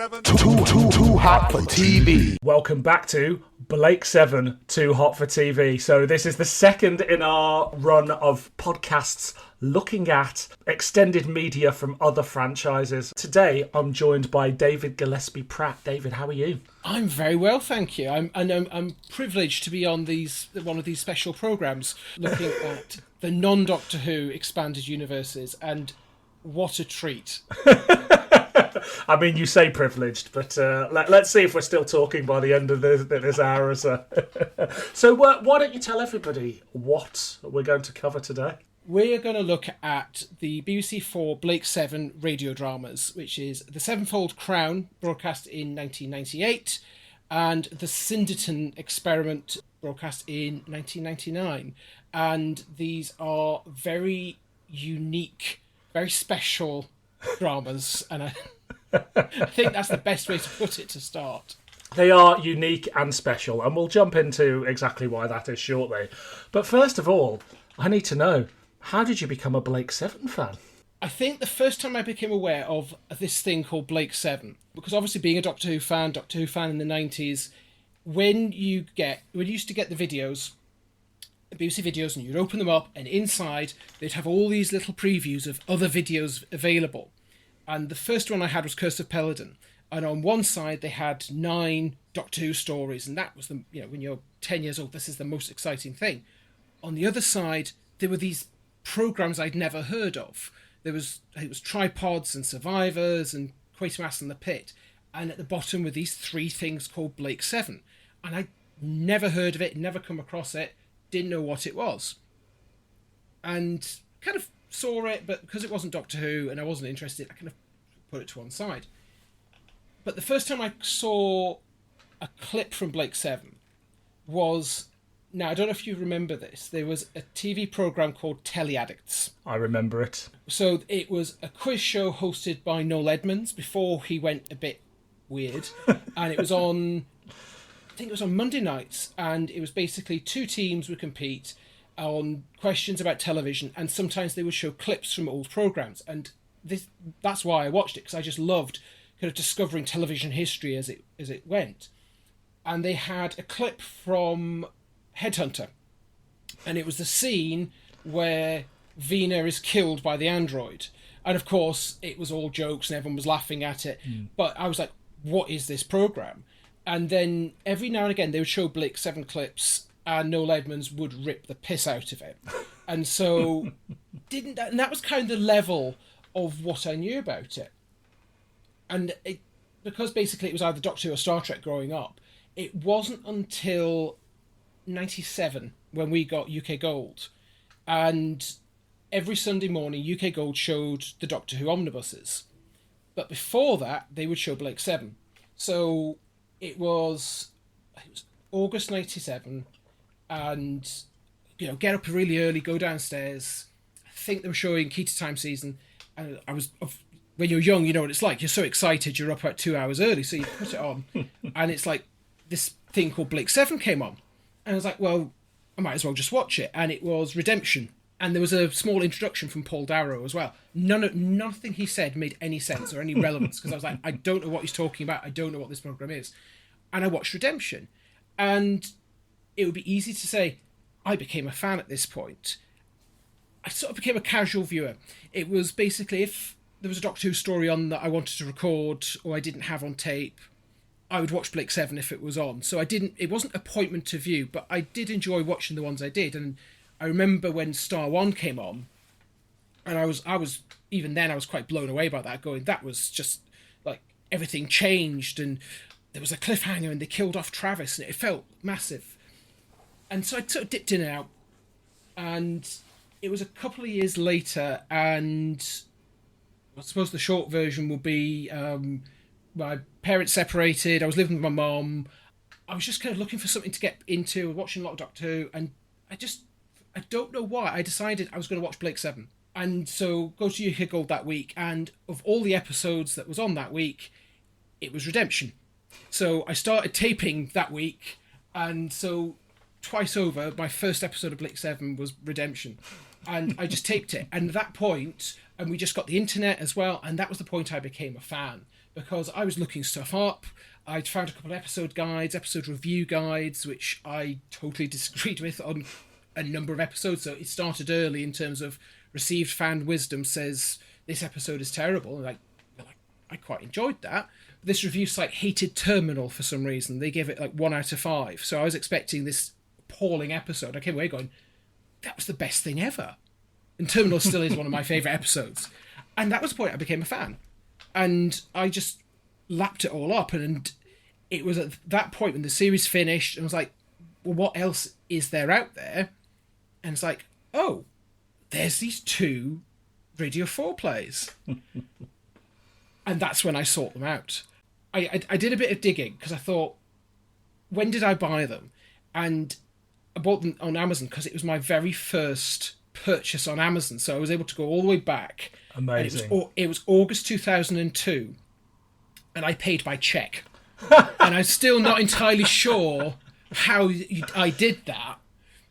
Too hot for TV. Welcome back to Blake 7, Too Hot for TV. So this is the second in our run of podcasts looking at extended media from other franchises. Today, I'm joined by David Gillespie-Pratt. David, how are you? I'm very well, thank you. I'm privileged to be on one of these special programmes looking at the non-Doctor Who expanded universes, and what a treat. I mean, you say privileged, but let's see if we're still talking by the end of this hour or so. So why don't you tell everybody what we're going to cover today? We're going to look at the BBC4 Blake 7 radio dramas, which is The Sevenfold Crown, broadcast in 1998, and The Syndeton Experiment, broadcast in 1999. And these are very unique, very special dramas, and I think that's the best way to put it to start. They are unique and special, and we'll jump into exactly why that is shortly. But first of all, I need to know, how did you become a Blake 7 fan? I think the first time I became aware of this thing called Blake 7, because obviously being a Doctor Who fan in the 90s, when you used to get the videos, BBC videos, and you'd open them up, and inside they'd have all these little previews of other videos available. And the first one I had was Curse of Peladon. And on one side, they had 9 Doctor Who stories. And that was, when you're 10 years old, this is the most exciting thing. On the other side, there were these programmes I'd never heard of. It was Tripods and Survivors and Quatermass and the Pit. And at the bottom were these 3 things called Blake 7. And I'd never heard of it, never come across it, didn't know what it was. And kind of saw it, but because it wasn't Doctor Who and I wasn't interested, I kind of put it to one side. But the first time I saw a clip from Blake 7 was, now I don't know if you remember this, there was a TV programme called Telly Addicts. I remember it. So it was a quiz show hosted by Noel Edmonds before he went a bit weird. And it was on, I think it was on Monday nights, and it was basically 2 teams would compete on questions about television, and sometimes they would show clips from old programmes, and that's why I watched it, because I just loved kind of discovering television history as it went. And they had a clip from Headhunter, and it was the scene where Vina is killed by the android, and of course it was all jokes and everyone was laughing at it, but I was like, what is this programme? And then every now and again they would show Blake 7 clips, and Noel Edmonds would rip the piss out of it. And so, and that was kind of the level of what I knew about it. And because basically it was either Doctor Who or Star Trek growing up, it wasn't until 97 when we got UK Gold. And every Sunday morning, UK Gold showed the Doctor Who omnibuses. But before that, they would show Blake 7. So it was August 97, and get up really early, go downstairs. I think they were showing Key to Time season, and when you're young, you know what it's like. You're so excited, you're up about 2 hours early, so you put it on, and it's like this thing called Blake 7 came on, and I was like, well, I might as well just watch it. And it was Redemption, and there was a small introduction from Paul Darrow as well. Nothing he said made any sense or any relevance, because I was like, I don't know what he's talking about, I don't know what this program is. And I watched Redemption, and it would be easy to say I became a fan at this point. I sort of became a casual viewer. It was basically, if there was a Doctor Who story on that I wanted to record or I didn't have on tape, I would watch Blake 7 if it was on. So it wasn't appointment to view, but I did enjoy watching the ones I did. And I remember when Star 1 came on, and I was even then I was quite blown away by that, going, that was just like everything changed, and there was a cliffhanger and they killed off Travis, and it felt massive. And so I sort of dipped in and out, and it was a couple of years later, and I suppose the short version will be my parents separated, I was living with my mum, I was just kind of looking for something to get into, watching a lot of Doctor Who, and I don't know why, I decided I was going to watch Blake 7. And so go to UK Gold that week, and of all the episodes that was on that week, it was Redemption. So I started taping that week, and so twice over, my first episode of Blake 7 was Redemption. And I just taped it. And at that point, and we just got the internet as well, and that was the point I became a fan. because I was looking stuff up. I'd found a couple of episode guides, episode review guides, which I totally disagreed with on a number of episodes. So it started early in terms of received fan wisdom says this episode is terrible. And I quite enjoyed that. This review site hated Terminal for some reason. They gave it like 1 out of 5. So I was expecting this appalling episode. I came away going, that was the best thing ever. And Terminal still is one of my favourite episodes. And that was the point I became a fan. And I just lapped it all up. And it was at that point when the series finished, and I was like, well, what else is there out there? And it's like, oh, there's these 2 Radio 4 plays. And that's when I sought them out. I did a bit of digging because I thought, when did I buy them? And I bought them on Amazon because it was my very first purchase on Amazon. So I was able to go all the way back. Amazing. And it was August 2002. And I paid by cheque. And I'm still not entirely sure how I did that.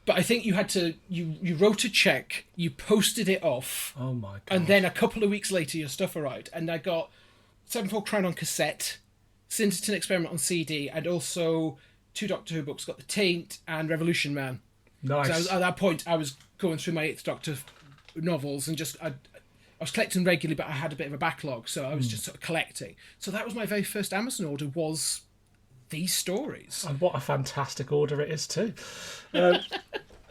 But I think you had to, you wrote a cheque, you posted it off. Oh my God. And then a couple of weeks later, your stuff arrived. And I got Sevenfold Crown on cassette, Syndeton Experiment on CD, and also 2 Doctor Who books, got The Taint and Revolution Man. Nice. So at that point, I was going through my 8th Doctor novels and I was collecting regularly, but I had a bit of a backlog, so I was just sort of collecting. So that was my very first Amazon order, was these stories. And what a fantastic order it is too.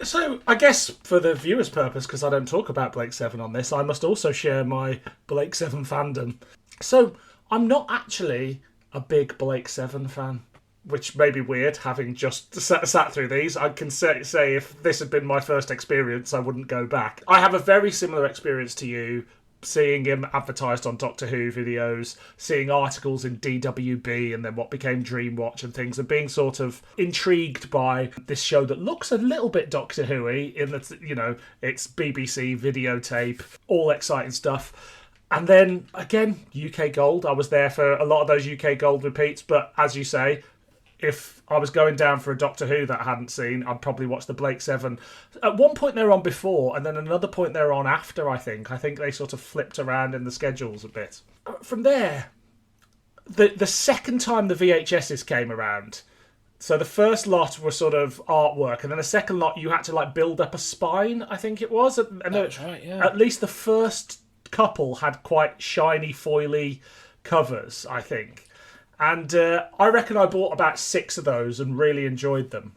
So I guess for the viewer's purpose, because I don't talk about Blake Seven on this, I must also share my Blake Seven fandom. So I'm not actually a big Blake Seven fan, which may be weird, having just sat through these. I can say if this had been my first experience, I wouldn't go back. I have a very similar experience to you, seeing him advertised on Doctor Who videos, seeing articles in DWB and then what became Dreamwatch and things, and being sort of intrigued by this show that looks a little bit Doctor Who-y in that, you know, it's BBC videotape, all exciting stuff. And then, again, UK Gold. I was there for a lot of those UK Gold repeats, but as you say, if I was going down for a Doctor Who that I hadn't seen, I'd probably watch the Blake Seven. At one point they were on before, and then another point they were on after, I think. I think they sort of flipped around in the schedules a bit. From there, the second time the VHSs came around, so the first lot were sort of artwork, and then the second lot you had to like build up a spine, I think it was. And That's right, yeah. At least the first couple had quite shiny, foily covers, I think. And I reckon I bought about 6 of those and really enjoyed them.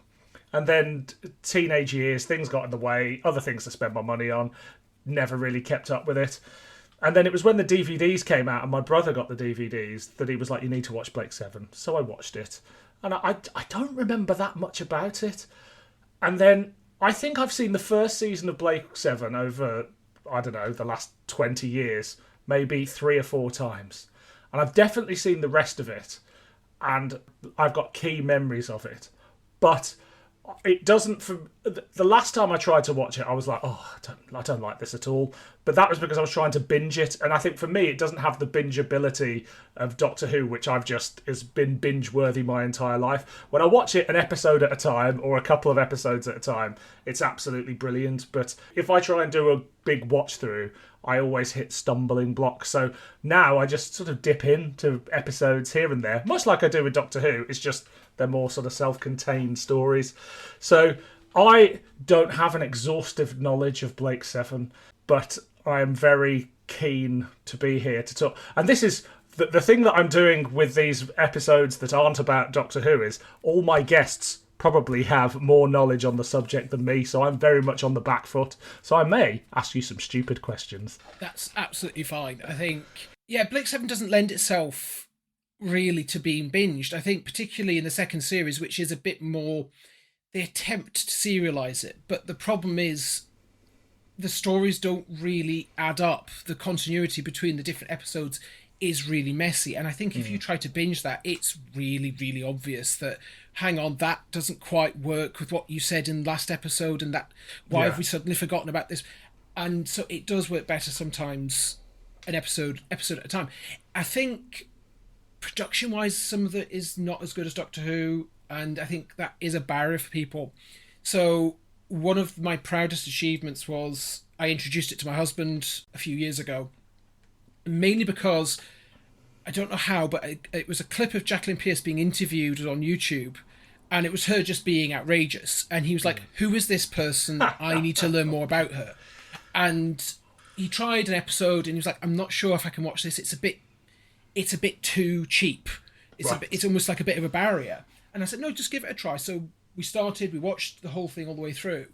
And then teenage years, things got in the way, other things to spend my money on, never really kept up with it. And then it was when the DVDs came out and my brother got the DVDs that he was like, you need to watch Blake Seven. So I watched it. And I don't remember that much about it. And then I think I've seen the first season of Blake Seven over, I don't know, the last 20 years, maybe 3 or 4 times. And I've definitely seen the rest of it, and I've got key memories of it. But it doesn't... The last time I tried to watch it, I was like, oh, I don't like this at all. But that was because I was trying to binge it. And I think for me, it doesn't have the bingeability of Doctor Who, which has been binge-worthy my entire life. When I watch it an episode at a time, or a couple of episodes at a time, it's absolutely brilliant. But if I try and do a big watch-through, I always hit stumbling blocks. So now I just sort of dip into episodes here and there, much like I do with Doctor Who. It's just they're more sort of self-contained stories. So I don't have an exhaustive knowledge of Blake Seven, but I am very keen to be here to talk. And this is the thing that I'm doing with these episodes that aren't about Doctor Who is all my guests probably have more knowledge on the subject than me, so I'm very much on the back foot. So I may ask you some stupid questions. That's absolutely fine. I think, yeah, Blake Seven doesn't lend itself really to being binged. I think particularly in the second series, which is a bit more, they attempt to serialise it, but the problem is the stories don't really add up. The continuity between the different episodes is really messy, and I think if you try to binge that, it's really, really obvious that, hang on, that doesn't quite work with what you said in the last episode, and that, why have we suddenly forgotten about this? And so it does work better sometimes an episode at a time. I think production-wise, some of it is not as good as Doctor Who, and I think that is a barrier for people. So one of my proudest achievements was I introduced it to my husband a few years ago, mainly because I don't know how, but it was a clip of Jacqueline Pearce being interviewed on YouTube, and it was her just being outrageous. And he was like, "Who is this person? I need to learn more about her." And he tried an episode, and he was like, "I'm not sure if I can watch this. It's a bit too cheap. It's almost like a bit of a barrier." And I said, "No, just give it a try." So we watched the whole thing all the way through,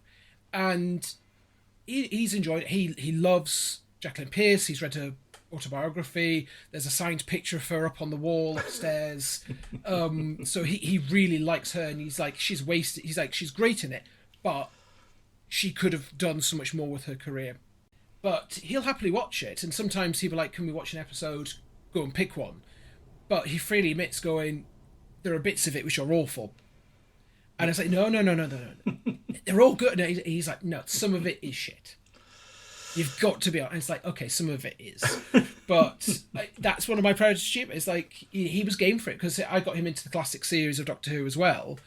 and he's enjoyed it. He loves Jacqueline Pearce. He's read her autobiography. There's a signed picture of her up on the wall upstairs. So he really likes her, and he's like, she's wasted. He's like, she's great in it, but she could have done so much more with her career. But he'll happily watch it, and sometimes he'll be like, "Can we watch an episode? Go and pick one." But he freely admits going, "There are bits of it which are awful." And it's like, no. They're all good. And he's like, "No, some of it is shit. You've got to be honest." And it's like, okay, some of it is. But that's one of my proudest achievements. It's like, he was game for it, because I got him into the classic series of Doctor Who as well.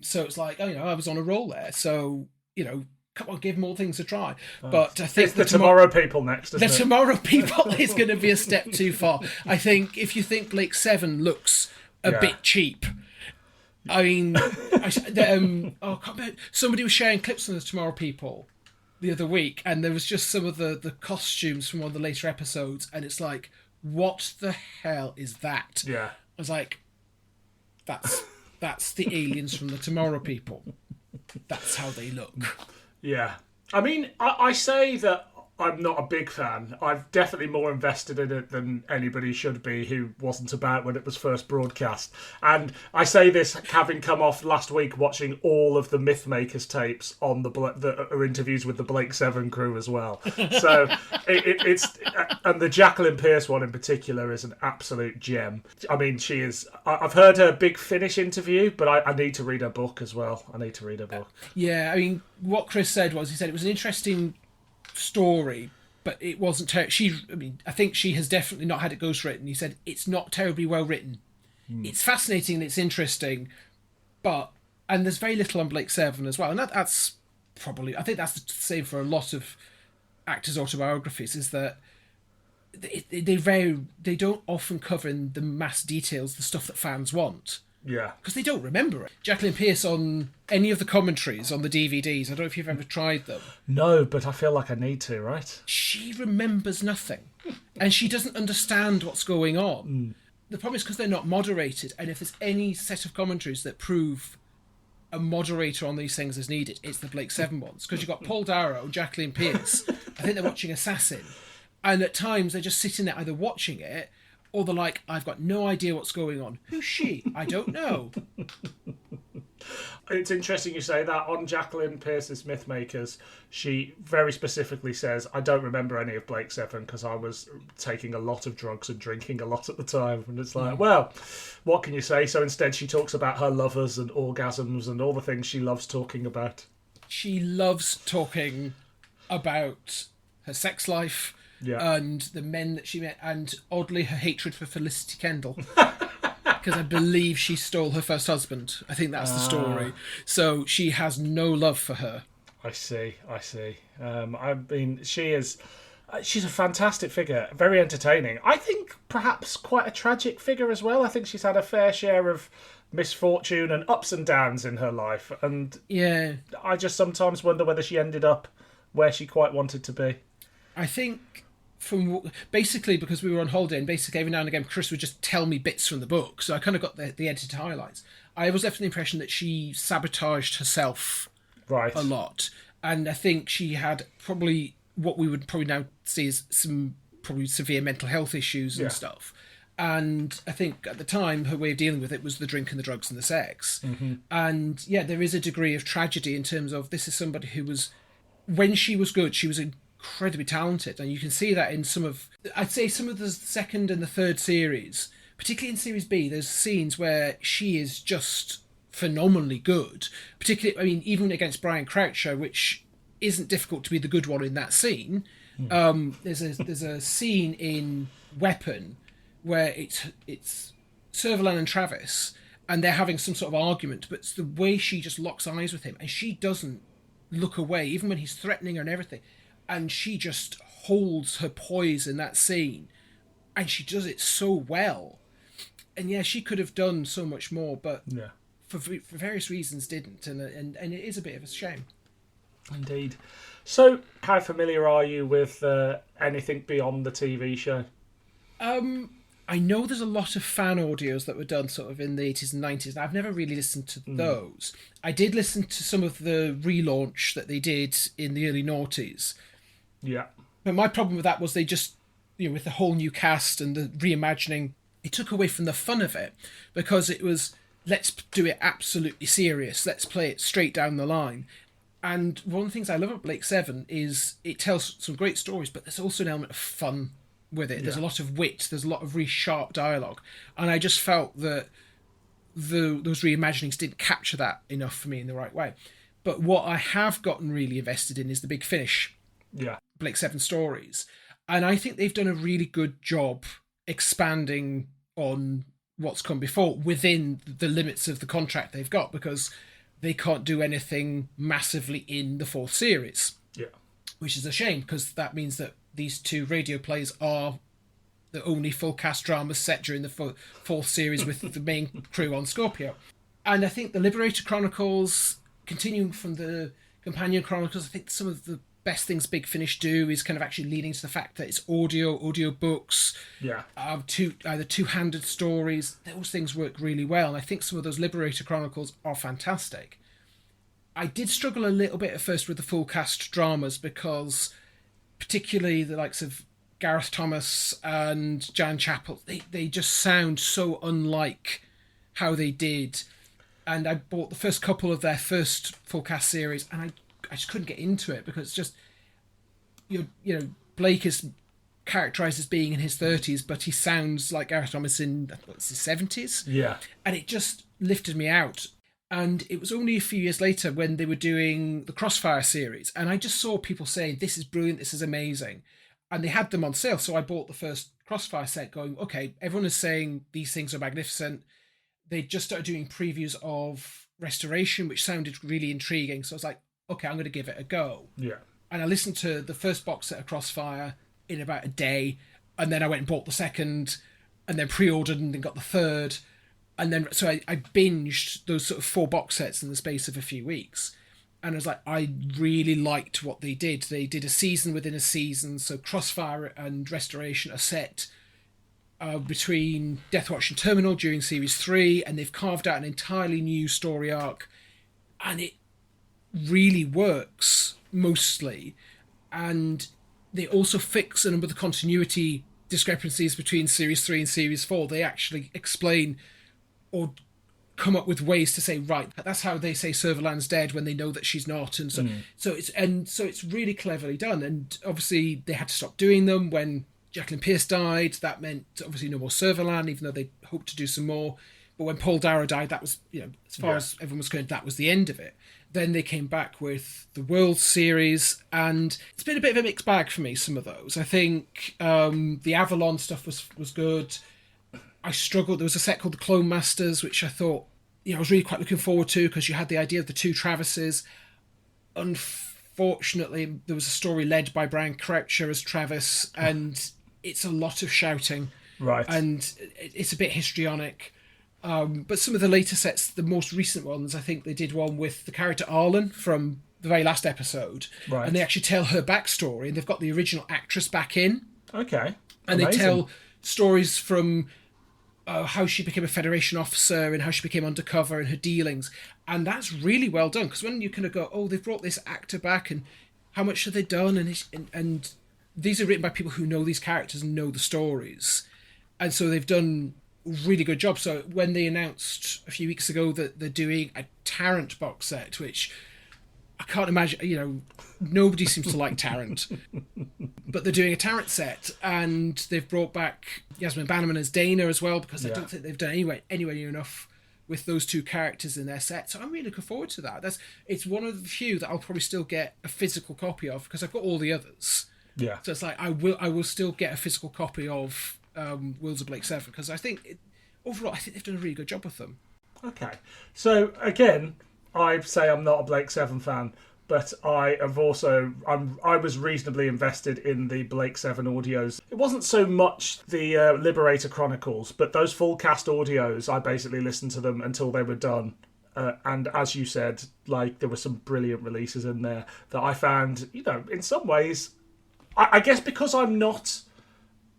So it's like, I was on a roll there. So, come on, give more things a try. But I think it's the Tomorrow People next, isn't it? The Tomorrow People is going to be a step too far. I think if you think Blake Seven looks a bit cheap, I mean, somebody was sharing clips from the Tomorrow People the other week, and there was just some of the costumes from one of the later episodes, and it's like, what the hell is that? Yeah. I was like, that's the aliens from the Tomorrow People. That's how they look. Yeah. I mean, I say that I'm not a big fan. I've definitely more invested in it than anybody should be who wasn't about when it was first broadcast. And I say this having come off last week watching all of the Mythmakers tapes on that are interviews with the Blake Seven crew as well. So it's and the Jacqueline Pearce one in particular is an absolute gem. I mean, she is. I've heard her Big Finish interview, but I need to read her book as well. Yeah, I mean, what Chris said was, he said it was an interesting story, but it wasn't I think she has definitely not had it ghostwritten. He said it's not terribly well written. It's fascinating and it's interesting, and there's very little on Blake Seven as well, and that's probably, I think that's the same for a lot of actors' autobiographies, is that they don't often cover in the mass details the stuff that fans want. Yeah. Because they don't remember it. Jacqueline Pearce on any of the commentaries on the DVDs, I don't know if you've ever tried them. No, but I feel like I need to, right? She remembers nothing. And she doesn't understand what's going on. The problem is because they're not moderated, and if there's any set of commentaries that prove a moderator on these things is needed, it's the Blake Seven ones. Because you've got Paul Darrow, Jacqueline Pearce, I think they're watching Assassin, and at times they're just sitting there either watching it, or they're like, "I've got no idea what's going on. Who's she? I don't know." It's interesting you say that. On Jacqueline Pearce's Mythmakers, she very specifically says, "I don't remember any of Blake Seven because I was taking a lot of drugs and drinking a lot at the time." And it's like, well, what can you say? So instead she talks about her lovers and orgasms and all the things she loves talking about. She loves talking about her sex life, and the men that she met, and oddly her hatred for Felicity Kendal, because I believe she stole her first husband. I think that's the story. So she has no love for her. I see. I mean, she's a fantastic figure, very entertaining. I think perhaps quite a tragic figure as well. I think she's had a fair share of misfortune and ups and downs in her life, and I just sometimes wonder whether she ended up where she quite wanted to be. I think basically because we were on holiday, and basically every now and again Chris would just tell me bits from the book, so I kind of got the edited highlights. I was left with the impression that she sabotaged herself a lot, and I think she had probably what we would probably now see as some probably severe mental health issues and stuff. And I think at the time her way of dealing with it was the drink and the drugs and the sex. And there is a degree of tragedy in terms of this is somebody who was, when she was good, she was incredibly talented, and you can see that in some of the second and the third series, particularly in Series B. There's scenes where she is just phenomenally good, particularly, I mean, even against Brian Croucher, which isn't difficult to be the good one in that scene. There's a scene in Weapon where it's Servalan and Travis, and they're having some sort of argument, but it's the way she just locks eyes with him, and she doesn't look away, even when he's threatening her and everything. And she just holds her poise in that scene and she does it so well. And yeah, she could have done so much more, but Yeah. for various reasons didn't, and it is a bit of a shame. Indeed. So, how familiar are you with anything beyond the TV show? I know there's a lot of fan audios that were done sort of in the 80s and 90s, and I've never really listened to those. I did listen to some of the relaunch that they did in the early noughties. Yeah. But my problem with that was they just, with the whole new cast and the reimagining, it took away from the fun of it, because it was, let's do it absolutely serious, let's play it straight down the line. And one of the things I love about Blake Seven is it tells some great stories, but there's also an element of fun with it. Yeah. There's a lot of wit, there's a lot of really sharp dialogue, and I just felt that those reimaginings didn't capture that enough for me in the right way. But what I have gotten really invested in is the Big Finish. Yeah. Blake Seven stories. And I think they've done a really good job expanding on what's come before within the limits of the contract they've got, because they can't do anything massively in the fourth series. Yeah. Which is a shame, because that means that these two radio plays are the only full cast dramas set during the fourth series with the main crew on Scorpio. And I think the Liberator Chronicles, continuing from the Companion Chronicles, I think some of the best things Big Finish do is kind of actually leading to the fact that it's audio books, either two-handed stories. Those things work really well, and I think some of those Liberator Chronicles are fantastic. I did struggle a little bit at first with the full cast dramas, because particularly the likes of Gareth Thomas and Jan Chappell, they just sound so unlike how they did. And I bought the first couple of their first full cast series, and I just couldn't get into it, because it's just, Blake is characterised as being in his 30s, but he sounds like Gareth Thomas in his 70s. Yeah. And it just lifted me out. And it was only a few years later when they were doing the Crossfire series, and I just saw people saying, this is brilliant, this is amazing. And they had them on sale, so I bought the first Crossfire set going, okay, everyone is saying these things are magnificent. They just started doing previews of Restoration, which sounded really intriguing. So I was like, okay, I'm going to give it a go. Yeah. And I listened to the first box set of Crossfire in about a day, and then I went and bought the second, and then pre-ordered and then got the third. And then, so I binged those sort of 4 box sets in the space of a few weeks. And I was like, I really liked what they did. They did a season within a season. So Crossfire and Restoration are set between Deathwatch and Terminal during Series 3. And they've carved out an entirely new story arc. And it really works, mostly. And they also fix a number of the continuity discrepancies between Series 3 and Series 4. They actually explain or come up with ways to say, right, that's how they say Servalan's dead when they know that she's not, and so it's really cleverly done. And obviously they had to stop doing them when Jacqueline Pearce died. That meant obviously no more Servalan, even though they hoped to do some more. But when Paul Darrow died, that was, as far as everyone was concerned, that was the end of it. Then they came back with the World Series, and it's been a bit of a mixed bag for me, some of those. I think the Avalon stuff was good. I struggled. There was a set called the Clone Masters, which I thought, I was really quite looking forward to, because you had the idea of the 2 Travises. Unfortunately, there was a story led by Brian Croucher as Travis, and it's a lot of shouting. Right. And it's a bit histrionic. But some of the later sets, the most recent ones, I think they did one with the character Arlen from the very last episode. Right. And they actually tell her backstory, and they've got the original actress back in. Okay. And Amazing. they tell stories from how she became a Federation officer and how she became undercover and her dealings. And that's really well done, because when you kind of go, oh, they've brought this actor back, and how much have they done? And these are written by people who know these characters and know the stories. And so they've done a really good job. So when they announced a few weeks ago that they're doing a Tarrant box set, which I can't imagine, nobody seems to like Tarrant, but they're doing a Tarrant set, and they've brought back Yasmin Bannerman as Dana as well, because I don't think they've done anywhere near enough with those 2 characters in their set. So I'm really looking forward to that. It's one of the few that I'll probably still get a physical copy of, because I've got all the others. Yeah. So it's like I will still get a physical copy of Worlds of Blake 7, because I think overall they've done a really good job with them. Okay. So again, I say I'm not a Blake 7 fan, but I was reasonably invested in the Blake 7 audios. It wasn't so much the Liberator Chronicles, but those full cast audios, I basically listened to them until they were done. And as you said, like, there were some brilliant releases in there that I found, in some ways, I guess because I'm not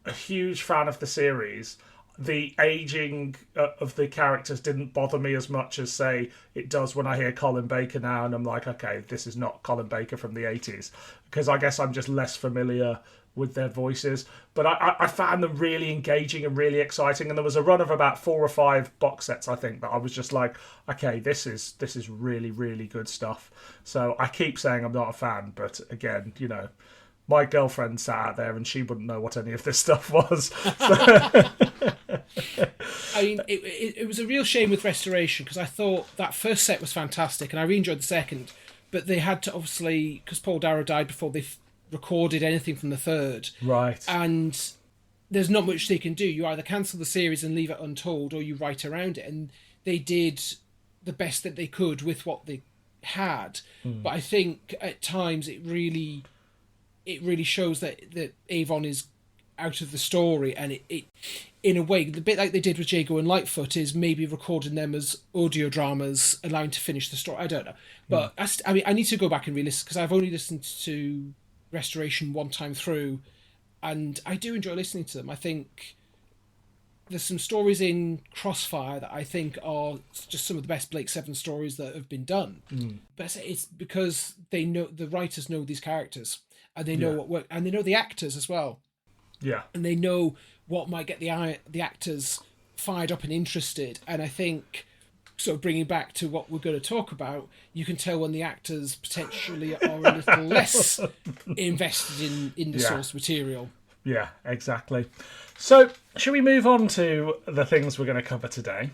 a huge fan of the series, the aging of the characters didn't bother me as much as, say, it does when I hear Colin Baker now, and I'm like, okay, this is not Colin Baker from the 80s, because I guess I'm just less familiar with their voices. But I found them really engaging and really exciting, and there was a run of about 4 or 5 box sets, I think, that I was just like, okay, this is really, really good stuff. So I keep saying I'm not a fan, but again, my girlfriend sat out there and she wouldn't know what any of this stuff was. So... I mean, it was a real shame with Restoration, because I thought that first set was fantastic and I really enjoyed the second, but they had to, obviously, because Paul Darrow died before they recorded anything from the third. Right. And there's not much they can do. You either cancel the series and leave it untold, or you write around it. And they did the best that they could with what they had. But I think at times it really shows that Avon is out of the story, and it in a way, the bit like they did with Jago and Lightfoot is maybe recording them as audio dramas, allowing to finish the story. I don't know, but I need to go back and re-listen, because I've only listened to Restoration one time through, and I do enjoy listening to them. I think there's some stories in Crossfire that I think are just some of the best Blake 7 stories that have been done. But it's because they know, the writers know these characters, and they know what work, and they know the actors as well. Yeah, and they know what might get the actors fired up and interested. And I think, sort of bringing back to what we're going to talk about, you can tell when the actors potentially are a little less invested in the source material. Yeah, exactly. So, shall we move on to the things we're going to cover today?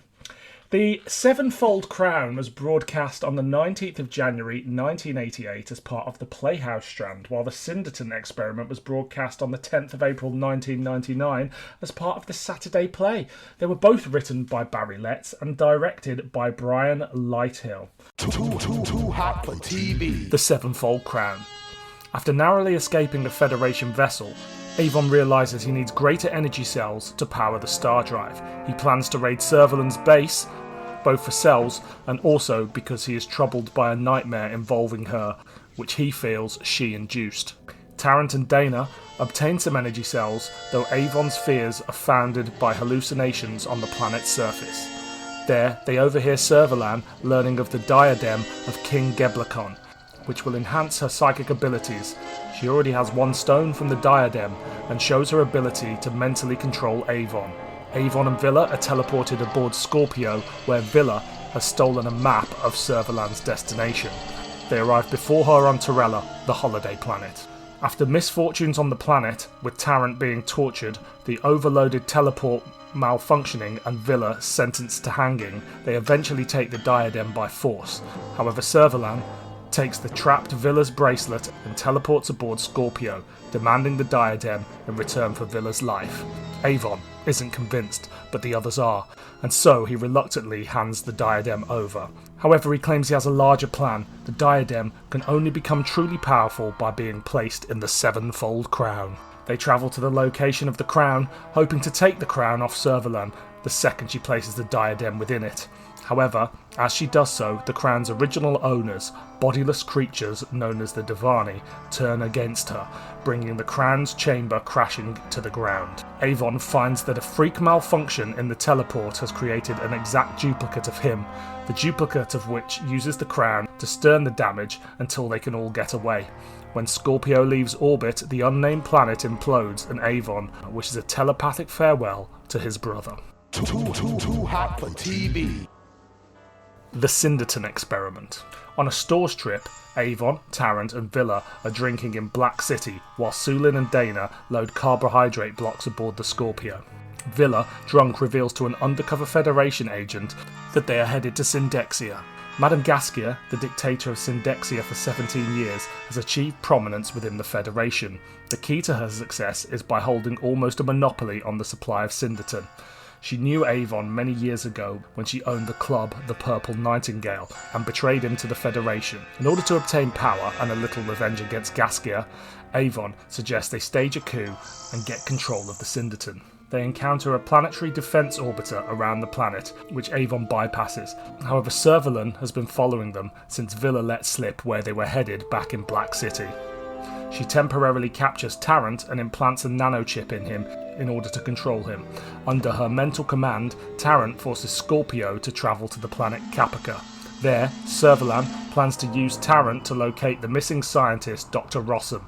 The Sevenfold Crown was broadcast on the 19th of January 1988 as part of the Playhouse strand, while the Syndeton experiment was broadcast on the 10th of April 1999 as part of the Saturday Play. They were both written by Barry Letts and directed by Brian Lighthill. Too hot for TV. The Sevenfold Crown. After narrowly escaping the Federation vessel, Avon realises he needs greater energy cells to power the star drive. He plans to raid Servalan's base, both for cells and also because he is troubled by a nightmare involving her, which he feels she induced. Tarrant and Dana obtain some energy cells, though Avon's fears are founded by hallucinations on the planet's surface. There, they overhear Servalan learning of the diadem of King Geblakon, which will enhance her psychic abilities. She already has 1 stone from the diadem and shows her ability to mentally control Avon. Avon and Villa are teleported aboard Scorpio, where Villa has stolen a map of Servalan's destination. They arrive before her on Torella, the holiday planet. After misfortunes on the planet, with Tarrant being tortured, the overloaded teleport malfunctioning and Villa sentenced to hanging, they eventually take the diadem by force. However, Servalan takes the trapped Villa's bracelet and teleports aboard Scorpio, demanding the diadem in return for Villa's life. Avon isn't convinced, but the others are, and so he reluctantly hands the diadem over. However, he claims he has a larger plan. The diadem can only become truly powerful by being placed in the Sevenfold Crown. They travel to the location of the crown, hoping to take the crown off Servalan the second she places the diadem within it. However, as she does so, the crown's original owners, bodiless creatures known as the Divani, turn against her, bringing the crown's chamber crashing to the ground. Avon finds that a freak malfunction in the teleport has created an exact duplicate of him, the duplicate of which uses the crown to stun the damage until they can all get away. When Scorpio leaves orbit, the unnamed planet implodes and Avon wishes a telepathic farewell to his brother. Too hot for TV. The Syndeton experiment. On a stores trip, Avon, Tarrant and Villa are drinking in Black City while Sulin and Dana load carbohydrate blocks aboard the Scorpio. Villa, drunk, reveals to an undercover Federation agent that they are headed to Syndexia. Madame Gaskia, the dictator of Syndexia for 17 years, has achieved prominence within the Federation. The key to her success is by holding almost a monopoly on the supply of Syndeton. She knew Avon many years ago when she owned the club The Purple Nightingale and betrayed him to the Federation. In order to obtain power and a little revenge against Gaskia, Avon suggests they stage a coup and get control of the Syndeton. They encounter a planetary defence orbiter around the planet, which Avon bypasses. However, Servalan has been following them since Villa let slip where they were headed back in Black City. She temporarily captures Tarrant and implants a nanochip in him in order to control him. Under her mental command, Tarrant forces Scorpio to travel to the planet Caprica. There, Servalan plans to use Tarrant to locate the missing scientist Dr. Rossum,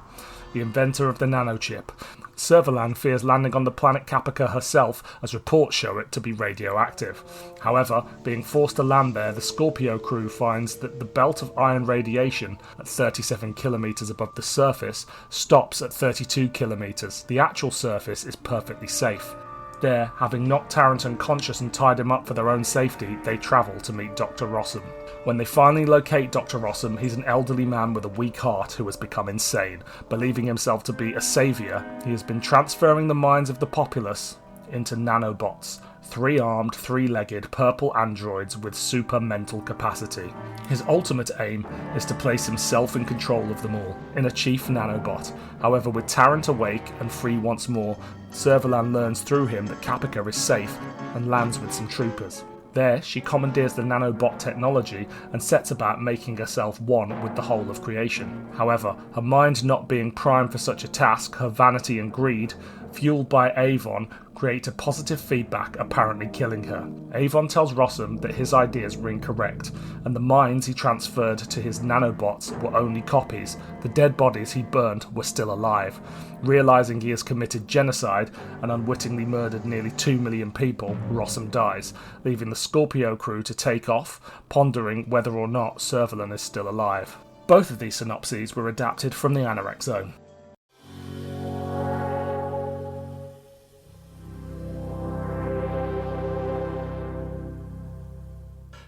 the inventor of the nanochip. Servalan fears landing on the planet Caprica herself, as reports show it to be radioactive. However, being forced to land there, the Scorpio crew finds that the belt of iron radiation, at 37 kilometres above the surface, stops at 32 kilometres. The actual surface is perfectly safe. There, having knocked Tarrant unconscious and tied him up for their own safety, they travel to meet Dr. Rossum. When they finally locate Dr. Rossum, he's an elderly man with a weak heart who has become insane. Believing himself to be a saviour, he has been transferring the minds of the populace into nanobots, 3-armed, 3-legged purple androids with super mental capacity. His ultimate aim is to place himself in control of them all, in a chief nanobot. However, with Tarrant awake and free once more, Servalan learns through him that Caprica is safe and lands with some troopers. There, she commandeers the nanobot technology and sets about making herself one with the whole of creation. However, her mind not being primed for such a task, her vanity and greed, fueled by Avon, create a positive feedback, apparently killing her. Avon tells Rossum that his ideas were incorrect, and the minds he transferred to his nanobots were only copies. The dead bodies he burned were still alive. Realising he has committed genocide and unwittingly murdered nearly 2 million people, Rossum dies, leaving the Scorpio crew to take off, pondering whether or not Servalan is still alive. Both of these synopses were adapted from the Anorak Zone.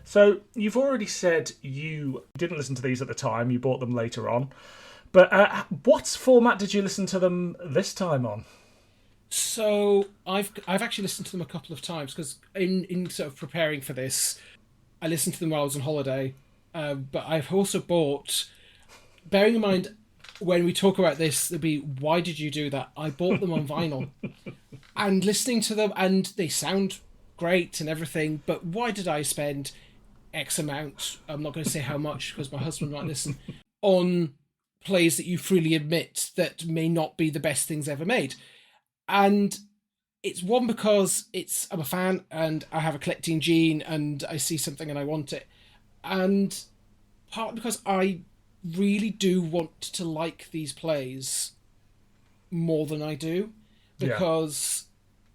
So, you've already said you didn't listen to these at the time, you bought them later on. But what format did you listen to them this time on? So, I've actually listened to them a couple of times, because in sort of preparing for this, I listened to them while I was on holiday. But I've also bought, bearing in mind, when we talk about this, there'll be, why did you do that? I bought them on vinyl. And listening to them, and they sound great and everything, but why did I spend X amount, I'm not going to say how much because my husband might listen, on plays that you freely admit that may not be the best things ever made? And it's one, because I'm a fan and I have a collecting gene and I see something and I want it, and partly because I really do want to like these plays more than I do, because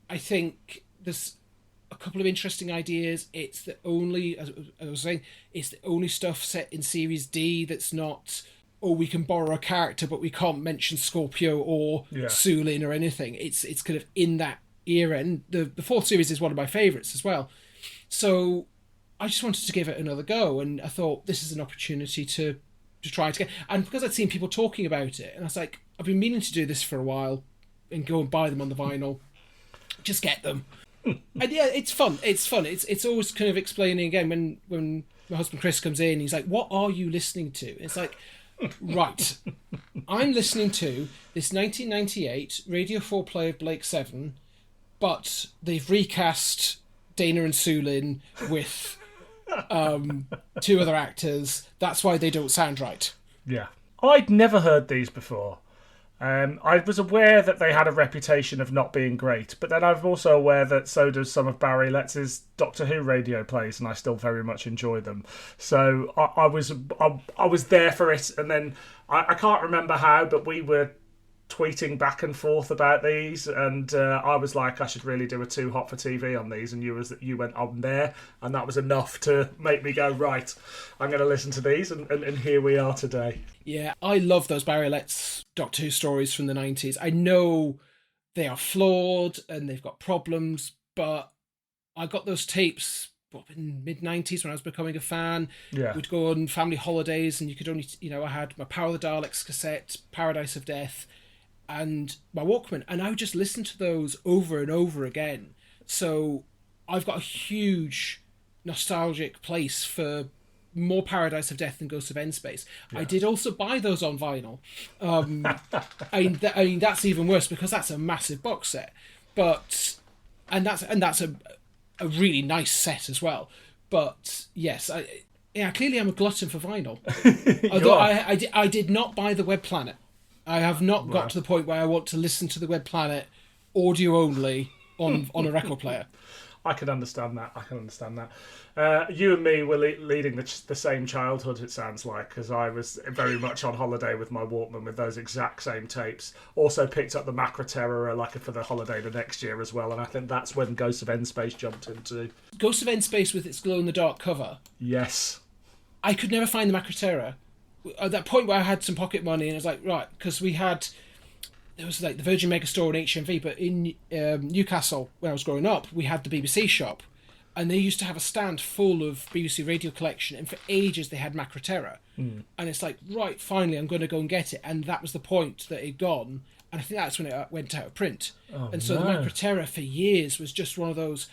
I think there's a couple of interesting ideas. It's the only, as I was saying, it's the only stuff set in Series D that's not, oh, we can borrow a character but we can't mention Scorpio or Sulin or anything. It's kind of in that era, and the fourth series is one of my favourites as well. So I just wanted to give it another go, and I thought this is an opportunity to try to get, and because I'd seen people talking about it, and I was like, I've been meaning to do this for a while and go and buy them on the vinyl, just get them. And yeah, it's fun. It's always kind of explaining again when my husband Chris comes in, he's like, what are you listening to? It's like, right, I'm listening to this 1998 Radio 4 play of Blake 7, but they've recast Dana and Sulin with 2 other actors. That's why they don't sound right. Yeah. I'd never heard these before. I was aware that they had a reputation of not being great, but then I'm also aware that so does some of Barry Lett's Doctor Who radio plays, and I still very much enjoy them. So I was there for it, and then I can't remember how, but we were tweeting back and forth about these, and I was like, I should really do a Too Hot for TV on these, and you went on there, and that was enough to make me go, right, I'm going to listen to these, and here we are today. Yeah, I love those Barry Lett's Doctor Who stories from the 90s. I know they are flawed and they've got problems, but I got those tapes in mid-90s when I was becoming a fan. Yeah. We'd go on family holidays and you could only, I had my Power of the Daleks cassette, Paradise of Death, and my Walkman, and I would just listen to those over and over again. So I've got a huge nostalgic place for more Paradise of Death than Ghosts of N-Space. I did also buy those on vinyl. I mean, that's even worse because that's a massive box set. But that's a really nice set as well. But yes, clearly I'm a glutton for vinyl. Although I did not buy the Web Planet. I have not got to the point where I want to listen to the Web Planet audio only on a record player. I can understand that. You and me were leading the same childhood, it sounds like, because I was very much on holiday with my Walkman with those exact same tapes. Also picked up the Macra Terror for the holiday the next year as well, and I think that's when Ghosts of N-Space jumped into. Ghosts of N-Space with its glow-in-the-dark cover. Yes. I could never find the Macra Terror. At that point where I had some pocket money, and I was like, right, because there was like the Virgin Megastore and HMV, but in Newcastle, when I was growing up, we had the BBC shop, and they used to have a stand full of BBC radio collection, and for ages they had Macra Terror. And it's like, right, finally I'm going to go and get it, and that was the point that it'd gone, and I think that's when it went out of print. The Macra Terror for years was just one of those,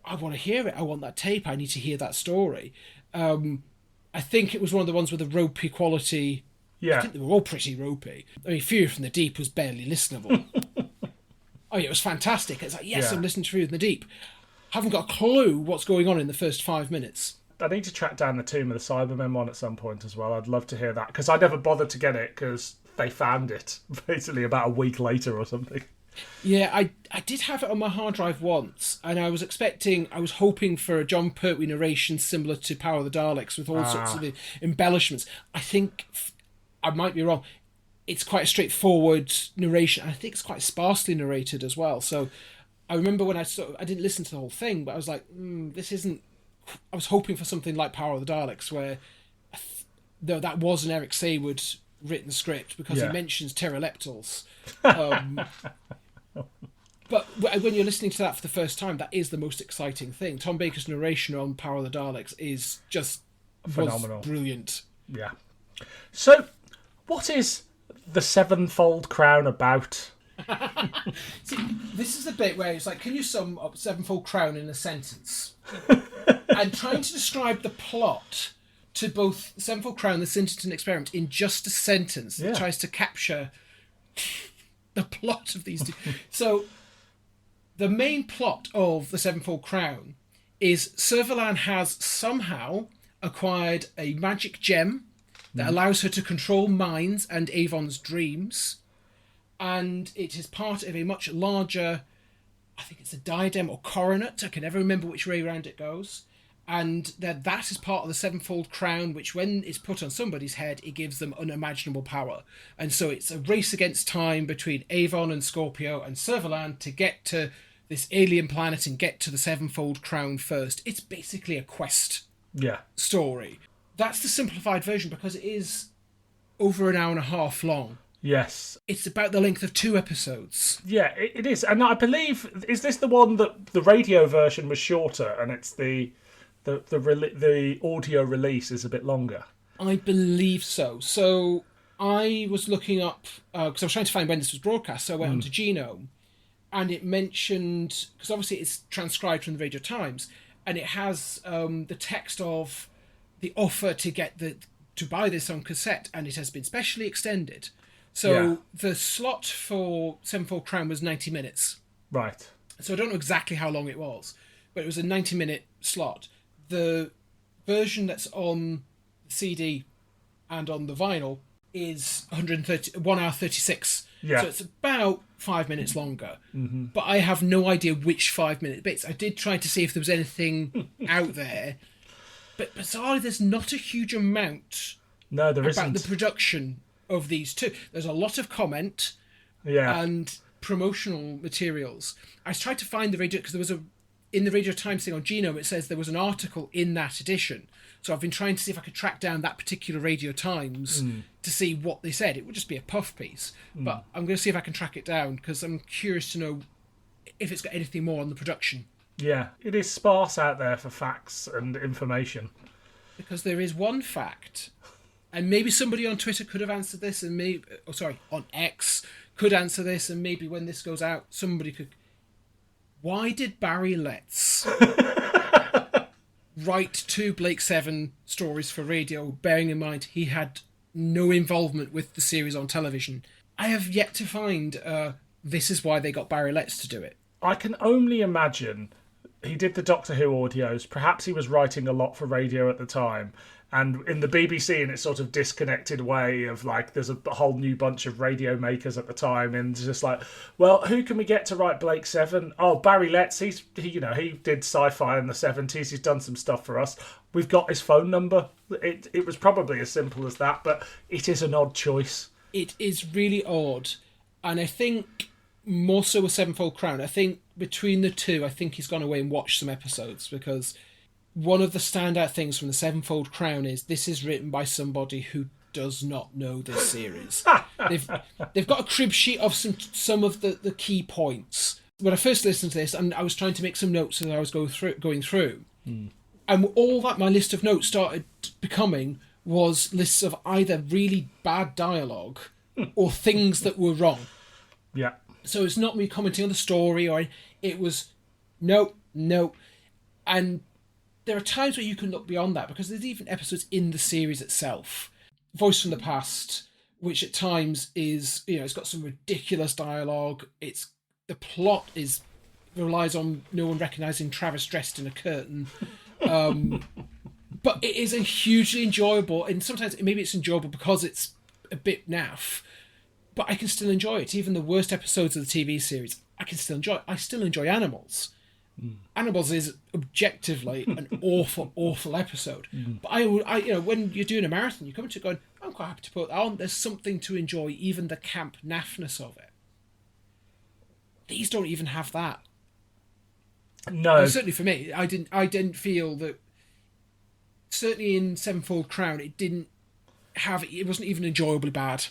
I want to hear it, I want that tape, I need to hear that story. I think it was one of the ones with the ropey quality. Yeah. I think they were all pretty ropey. I mean, Fury from the Deep was barely listenable. It was fantastic. It's like, yes, I'm listening to Fury from the Deep. Haven't got a clue what's going on in the first 5 minutes. I need to track down the Tomb of the Cybermen one at some point as well. I'd love to hear that, because I never bothered to get it because they found it basically about a week later or something. Yeah, I did have it on my hard drive once, and I was hoping for a John Pertwee narration similar to Power of the Daleks with all sorts of embellishments. I think, I might be wrong, it's quite a straightforward narration, and I think it's quite sparsely narrated as well. So I remember when I didn't listen to the whole thing, but I was like, this isn't... I was hoping for something like Power of the Daleks, where that was an Eric Saywood written script, because he mentions pteroleptals. But when you're listening to that for the first time, that is the most exciting thing. Tom Baker's narration on Power of the Daleks is just phenomenal, brilliant. Yeah. So, what is the Sevenfold Crown about? See, this is the bit where it's like, can you sum up Sevenfold Crown in a sentence? And trying to describe the plot to both Sevenfold Crown and the Syndeton Experiment in just a sentence that tries to capture the plot of these two. So, the main plot of the Sevenfold Crown is Servalan has somehow acquired a magic gem that allows her to control minds and Avon's dreams, and it is part of a much larger, I think it's a diadem or coronet, I can never remember which way around it goes, and that is part of the Sevenfold Crown, which when it's put on somebody's head, it gives them unimaginable power. And so it's a race against time between Avon and Scorpio and Servalan to get to this alien planet and get to the Sevenfold Crown first. It's basically a quest story. That's the simplified version, because it is over an hour and a half long. Yes. It's about the length of 2 episodes. Yeah, it is. And I believe, is this the one that the radio version was shorter and it's the audio release is a bit longer? I believe so. So I was looking up, because I was trying to find when this was broadcast, so I went onto Genome, and it mentioned, because obviously it's transcribed from the Radio Times, and it has the text of the offer to buy this on cassette, and it has been specially extended. So the slot for Sevenfold Crown was 90 minutes. Right. So I don't know exactly how long it was, but it was a 90-minute slot. The version that's on the CD and on the vinyl is 1 hour 36. Yeah. So it's about 5 minutes longer. Mm-hmm. But I have no idea which 5-minute bits. I did try to see if there was anything out there. But bizarrely, there's not a huge amount about the production of these two. There's a lot of comment and promotional materials. I tried to find the radio, because there was in the Radio Times thing on Genome, it says there was an article in that edition. So I've been trying to see if I could track down that particular Radio Times to see what they said. It would just be a puff piece. But I'm going to see if I can track it down, because I'm curious to know if it's got anything more on the production. Yeah, it is sparse out there for facts and information. Because there is one fact, and maybe somebody on Twitter could have answered this, and on X could answer this, and maybe when this goes out, somebody could... why did Barry Letts write 2 Blake Seven stories for radio, bearing in mind he had no involvement with the series on television? I have yet to find this is why they got Barry Letts to do it. I can only imagine he did the Doctor Who audios. Perhaps he was writing a lot for radio at the time. And in the BBC, in its sort of disconnected way of like, there's a whole new bunch of radio makers at the time, and it's just like, well, who can we get to write Blake Seven? Oh, Barry Letts. He did sci-fi in the 70s. He's done some stuff for us. We've got his phone number. It was probably as simple as that, but it is an odd choice. It is really odd, and I think more so with Sevenfold Crown. I think between the two, I think he's gone away and watched some episodes, because one of the standout things from the Sevenfold Crown is this is written by somebody who does not know this series. They've got a crib sheet of some of the key points. When I first listened to this, and I was trying to make some notes as I was going through, and all that my list of notes started becoming was lists of either really bad dialogue or things that were wrong. Yeah. So it's not me commenting on the story, or it was no, and there are times where you can look beyond that, because there's even episodes in the series itself. Voice from the Past, which at times is, it's got some ridiculous dialogue. The plot relies on no one recognising Travis dressed in a curtain. But it is a hugely enjoyable, and sometimes maybe it's enjoyable because it's a bit naff, but I can still enjoy it. Even the worst episodes of the TV series, I can still enjoy. I still enjoy Animals. Animals is objectively an awful episode. But I when you're doing a marathon, you come to it going, I'm quite happy to put that on. There's something to enjoy, even the camp naffness of it. These don't even have that. No, and certainly for me, I didn't feel that. Certainly in Sevenfold Crown, it wasn't even enjoyably bad.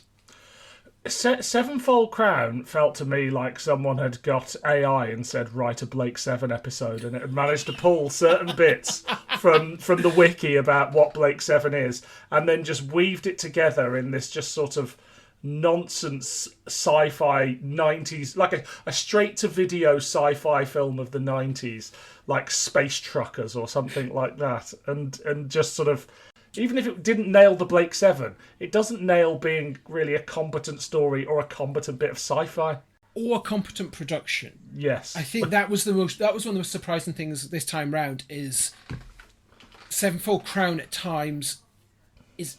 Sevenfold Crown felt to me like someone had got AI and said, write a Blake Seven episode, and it had managed to pull certain bits from the wiki about what Blake Seven is, and then just weaved it together in this just sort of nonsense sci-fi 90s, like a straight-to-video sci-fi film of the 90s, like Space Truckers or something like that, and just sort of, even if it didn't nail the Blake Seven, it doesn't nail being really a competent story or a competent bit of sci-fi. Or a competent production. Yes. I think that was one of the most surprising things this time round, is Sevenfold Crown at times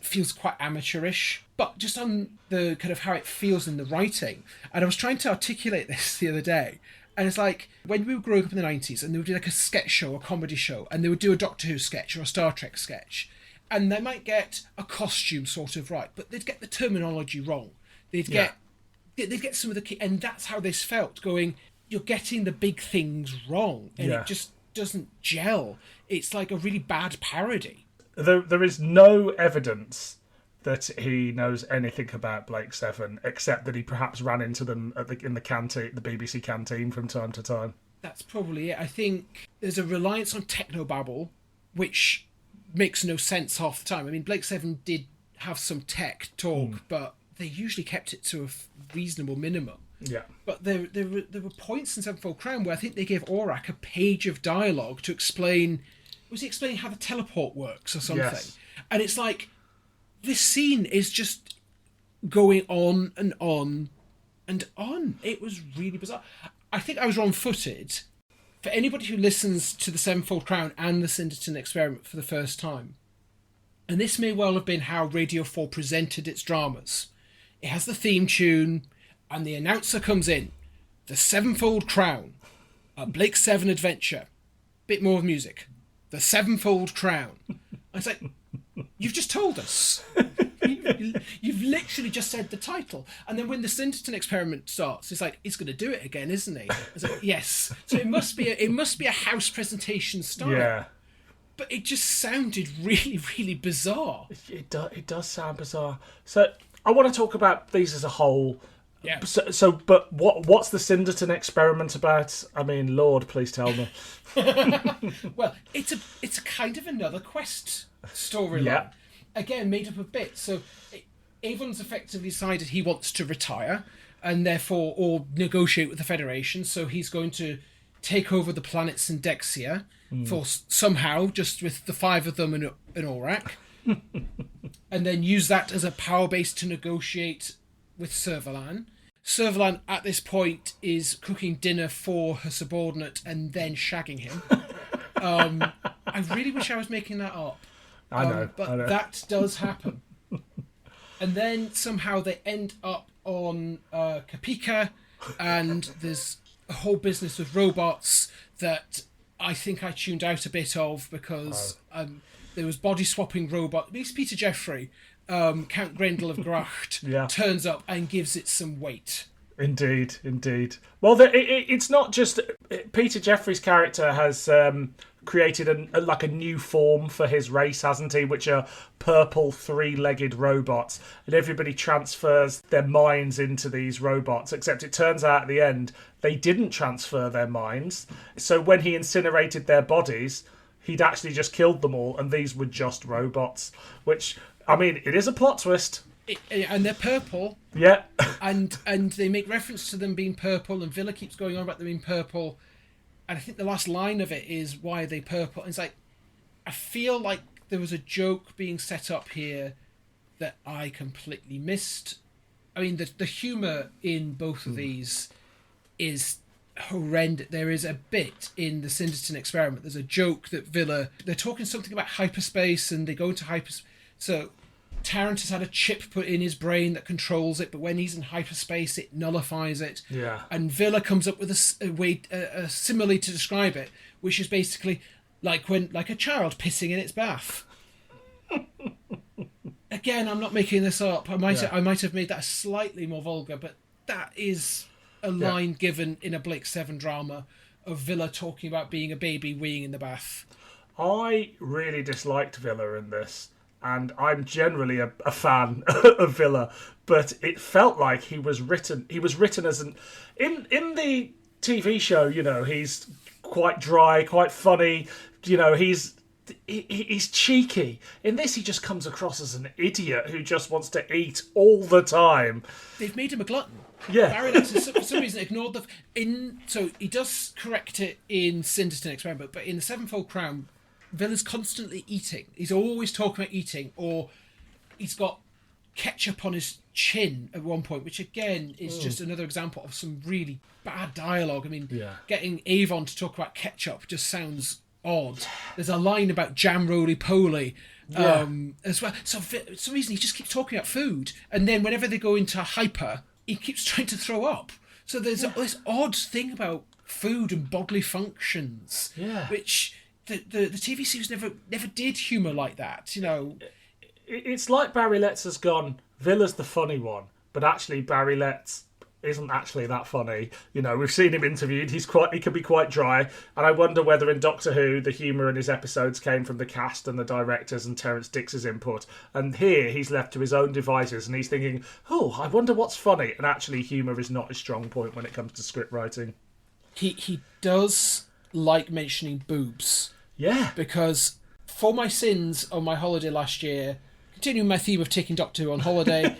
feels quite amateurish, but just on the kind of how it feels in the writing. And I was trying to articulate this the other day, and it's like when we were growing up in the 90s and they would do like a sketch show, a comedy show, and they would do a Doctor Who sketch or a Star Trek sketch, and they might get a costume sort of right, but they'd get the terminology wrong. They'd get some of the key, and that's how this felt, going, you're getting the big things wrong, and it just doesn't gel. It's like a really bad parody. There is no evidence that he knows anything about Blake Seven, except that he perhaps ran into them in the canteen, the BBC canteen, from time to time. That's probably it. I think there's a reliance on technobabble, which makes no sense half the time. I mean, Blake Seven did have some tech talk, but they usually kept it to a reasonable minimum. Yeah. But there were points in Sevenfold Crown where I think they gave Aurak a page of dialogue to explain. Was he explaining how the teleport works or something? Yes. And it's like, this scene is just going on and on and on. It was really bizarre. I think I was wrong-footed. For anybody who listens to the Sevenfold Crown and the Syndeton Experiment for the first time, and this may well have been how Radio 4 presented its dramas. It has the theme tune, and the announcer comes in. The Sevenfold Crown, a Blake Seven adventure. Bit more music. The Sevenfold Crown. I was like, you've just told us. You've literally just said the title. And then when the Syndeton Experiment starts, it's like, he's going to do it again, isn't he? I was like, yes. So it must be a house presentation style. Yeah. But it just sounded really, really bizarre. It does sound bizarre. So I want to talk about these as a whole. Yeah. But what's the Syndeton Experiment about? I mean, Lord, please tell me. Well, it's a kind of another Quest storyline. Yeah. Again, made up of bits. So Avon's effectively decided he wants to retire and therefore or negotiate with the Federation. So he's going to take over the planet Syndexia for somehow, just with the 5 of them and an Aurak, and then use that as a power base to negotiate with Servalan. Servalan, at this point, is cooking dinner for her subordinate and then shagging him. I really wish I was making that up. I know. That does happen. And then somehow they end up on Kapika, and there's a whole business with robots that I think I tuned out a bit of because there was body-swapping robot. At least Peter Jeffrey, Count Grendel of Gracht, turns up and gives it some weight. Indeed. Well, it's not just... Peter Jeffrey's character has created a new form for his race, hasn't he? Which are purple 3-legged robots. And everybody transfers their minds into these robots, except it turns out at the end they didn't transfer their minds. So when he incinerated their bodies, he'd actually just killed them all, and these were just robots. Which, I mean, it is a plot twist. And they're purple. Yeah. and they make reference to them being purple, and Villa keeps going on about them being purple. And I think the last line of it is, why are they purple? And it's like, I feel like there was a joke being set up here that I completely missed. I mean, the humour in both of these is horrendous. There is a bit in the Syndeton experiment. There's a joke that Villa, they're talking something about hyperspace, and they go into hyperspace. So Tarrant has had a chip put in his brain that controls it, but when he's in hyperspace, it nullifies it. Yeah. And Villa comes up with a simile to describe it, which is basically like a child pissing in its bath. Again, I'm not making this up. I might have made that slightly more vulgar, but that is a line given in a Blake 7 drama of Villa talking about being a baby weeing in the bath. I really disliked Villa in this, and I'm generally a fan of Villa, but it felt like he was written as an... In the TV show, you know, he's quite dry, quite funny, you know, he's cheeky. In this, he just comes across as an idiot who just wants to eat all the time. They've made him a glutton. Yeah. Barry Letts, for some reason, ignored so he does correct it in Syndeton Experiment, but in the Sevenfold Crown, Villa's constantly eating. He's always talking about eating, or he's got ketchup on his chin at one point, which again is just another example of some really bad dialogue. I mean, getting Avon to talk about ketchup just sounds odd. There's a line about jam roly-poly as well. So for some reason, he just keeps talking about food, and then whenever they go into hyper, he keeps trying to throw up. So there's this odd thing about food and bodily functions, which the TV series never did humour like that. You know, it's like Barry Letts has gone, Villa's the funny one, but actually Barry Letts isn't actually that funny. You know, we've seen him interviewed. He can be quite dry, and I wonder whether in Doctor Who the humour in his episodes came from the cast and the directors and Terence Dix's input, and here he's left to his own devices, and he's thinking, oh, I wonder what's funny, and actually humour is not his strong point when it comes to script writing. He does like mentioning boobs. Yeah. Because for my sins on my holiday last year, continuing my theme of taking Doctor Who on holiday,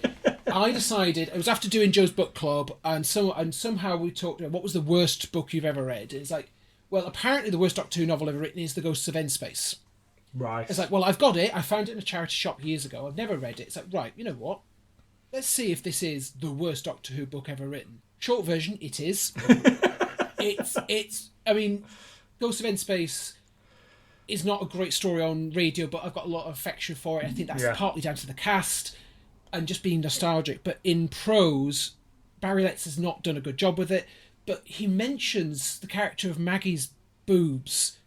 I decided, it was after doing Joe's book club, and somehow we talked about what was the worst book you've ever read. It's like, well, apparently the worst Doctor Who novel ever written is The Ghosts of N-Space. Right. It's like, well, I've got it. I found it in a charity shop years ago. I've never read it. It's like, right, you know what? Let's see if this is the worst Doctor Who book ever written. Short version, it is. I mean, Ghosts of N-Space is not a great story on radio, but I've got a lot of affection for it. I think that's partly down to the cast and just being nostalgic. But in prose, Barry Letts has not done a good job with it. But he mentions the character of Maggie's boobs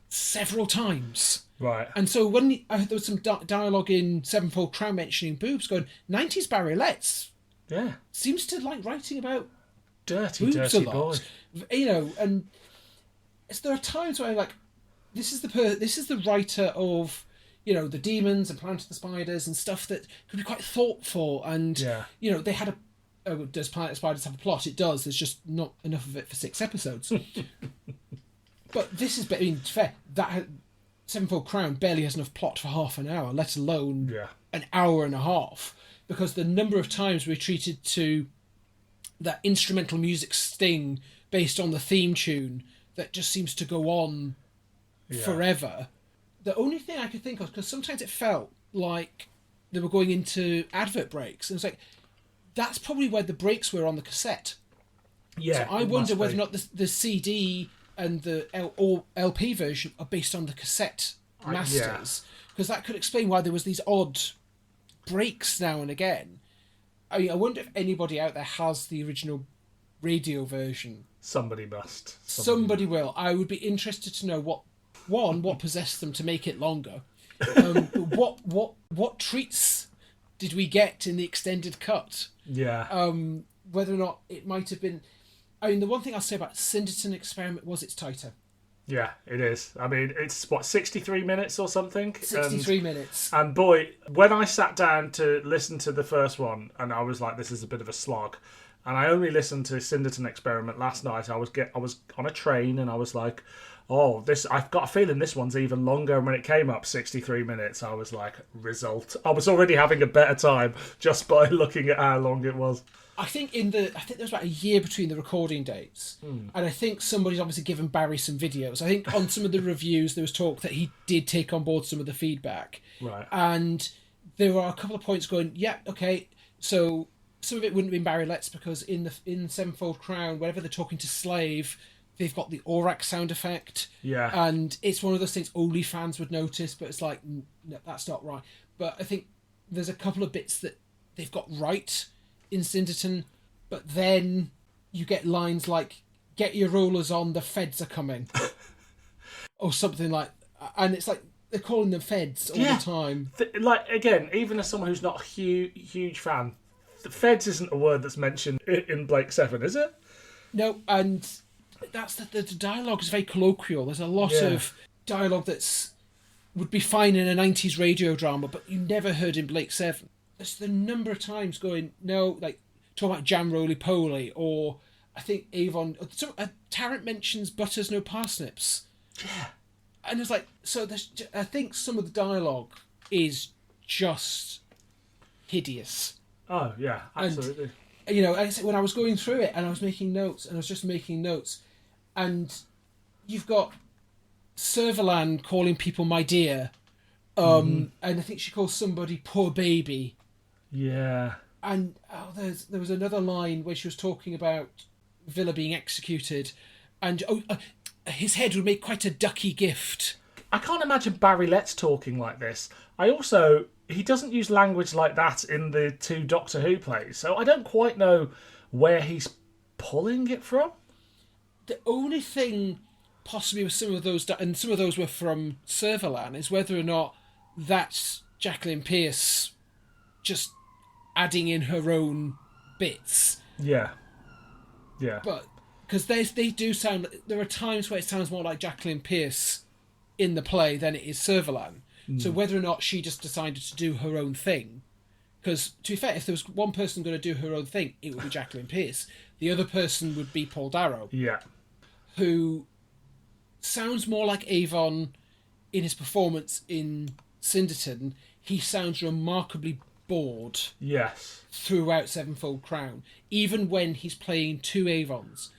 several times. Right. And so when there was some dialogue in Sevenfold Crown mentioning boobs, going, 90s Barry Letts seems to like writing about dirty boobs a lot. Boy. You know, and there are times where I'm like, this is the writer of, you know, the Demons and Planet of the Spiders and stuff that could be quite thoughtful, and you know, they had does Planet of the Spiders have a plot? It does. There's just not enough of it for 6 episodes. But this is, I mean, fair. That Sevenfold Crown barely has enough plot for half an hour, let alone an hour and a half, because the number of times we're treated to that instrumental music sting based on the theme tune that just seems to go on forever. The only thing I could think of, because sometimes it felt like they were going into advert breaks, and it's like, that's probably where the breaks were on the cassette. Yeah. So I wonder whether or not the CD and the LP version are based on the cassette masters, because that could explain why there was these odd breaks now and again. I mean, I wonder if anybody out there has the original radio version. Somebody must. Somebody will. I would be interested to know what possessed them to make it longer. What treats did we get in the extended cut? Yeah. Whether or not it might have been... I mean, the one thing I'll say about Syndeton Experiment was it's tighter. Yeah, it is. I mean, it's, 63 minutes or something? 63 minutes. And boy, when I sat down to listen to the first one, and I was like, this is a bit of a slog, and I only listened to Syndeton Experiment last night, I was on a train, and I was like, oh, I've got a feeling this one's even longer. And when it came up 63 minutes, I was like, result. I was already having a better time just by looking at how long it was. I think there was about a year between the recording dates, and I think somebody's obviously given Barry some videos. I think on some of the reviews there was talk that he did take on board some of the feedback, right? And there were a couple of points going, yeah, okay. So some of it wouldn't have been Barry Letts, because in Sevenfold Crown, whenever they're talking to Slave, they've got the Aurak sound effect, and it's one of those things only fans would notice. But it's like, no, that's not right. But I think there's a couple of bits that they've got right in Syndeton, but then you get lines like, get your rollers on, the feds are coming, or something like, and it's like they're calling them feds all the time. Like, again, even as someone who's not a huge fan, the feds isn't a word that's mentioned in Blake 7, is it? No, and that's the dialogue is very colloquial. There's a lot of dialogue would be fine in a 90s radio drama, but you never heard in Blake 7. There's the number of times going, no, like, talking about jam roly-poly, or I think Avon... Tarrant mentions butters, no parsnips. Yeah. And it's like, so I think some of the dialogue is just hideous. Oh, yeah, absolutely. And, like I said, when I was going through it, and I was making notes, and you've got Servalan calling people my dear, and I think she calls somebody poor baby. Yeah. And there was another line where she was talking about Villa being executed, and his head would make quite a ducky gift. I can't imagine Barry Letts talking like this. He doesn't use language like that in the 2 Doctor Who plays, so I don't quite know where he's pulling it from. The only thing possibly with some of those, and some of those were from Servalan, is whether or not that's Jacqueline Pearce just adding in her own bits. Yeah. But because they do sound, there are times where it sounds more like Jacqueline Pearce in the play than it is Servalan. So whether or not she just decided to do her own thing, because to be fair, if there was one person going to do her own thing, it would be Jacqueline Pearce. The other person would be Paul Darrow. Yeah. Who sounds more like Avon in his performance in Syndeton. He sounds remarkably bored. Yes. Throughout Sevenfold Crown, even when he's playing 2 Avons,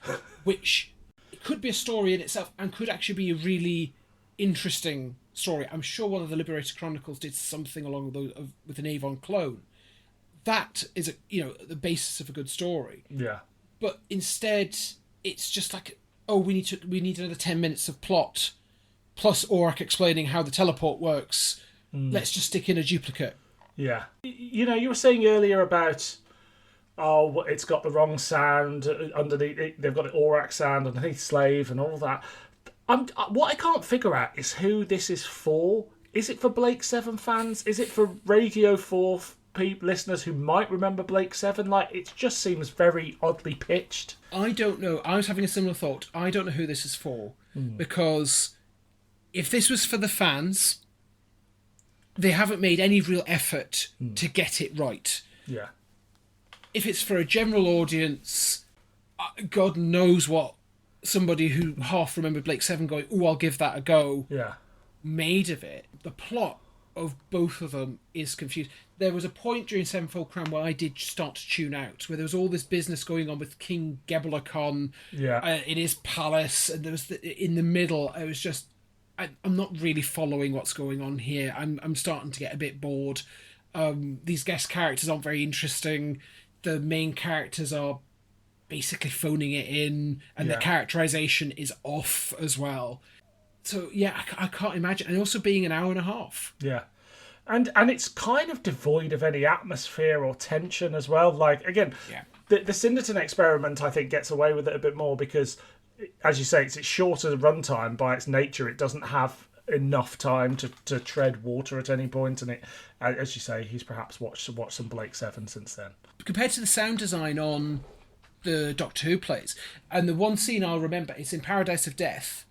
which it could be a story in itself and could actually be a really interesting story. I'm sure one of the Liberator Chronicles did something along those with an Avon clone. That is the basis of a good story. Yeah. But instead, it's just like, oh, we need another 10 minutes of plot, plus Aurak explaining how the teleport works. Let's just stick in a duplicate. Yeah. You were saying earlier about, it's got the wrong sound underneath. They've got the Aurak sound underneath Slave and all that. What I can't figure out is who this is for. Is it for Blake 7 fans? Is it for Radio 4 listeners who might remember Blake 7? Like, it just seems very oddly pitched. I don't know. I was having a similar thought. I don't know who this is for, because if this was for the fans, they haven't made any real effort to get it right. Yeah. If it's for a general audience, God knows what somebody who half remembered Blake 7 going, "Ooh, I'll give that a go," made of it. The plot of both of them is confused. There was a point during Sevenfold Crown where I did start to tune out, where there was all this business going on with King Gebelakon in his palace, and there was in the middle. I was just, I'm not really following what's going on here. I'm starting to get a bit bored. These guest characters aren't very interesting. The main characters are basically phoning it in, and the characterization is off as well. So yeah, I can't imagine. And also being an hour and a half. Yeah. And it's kind of devoid of any atmosphere or tension as well. Like, again, the Syndeton experiment, I think, gets away with it a bit more because, as you say, it's shorter runtime by its nature. It doesn't have enough time to tread water at any point. And it, as you say, he's perhaps watched some Blake Seven since then. Compared to the sound design on the Doctor Who plays, and the one scene I'll remember, it's in Paradise of Death,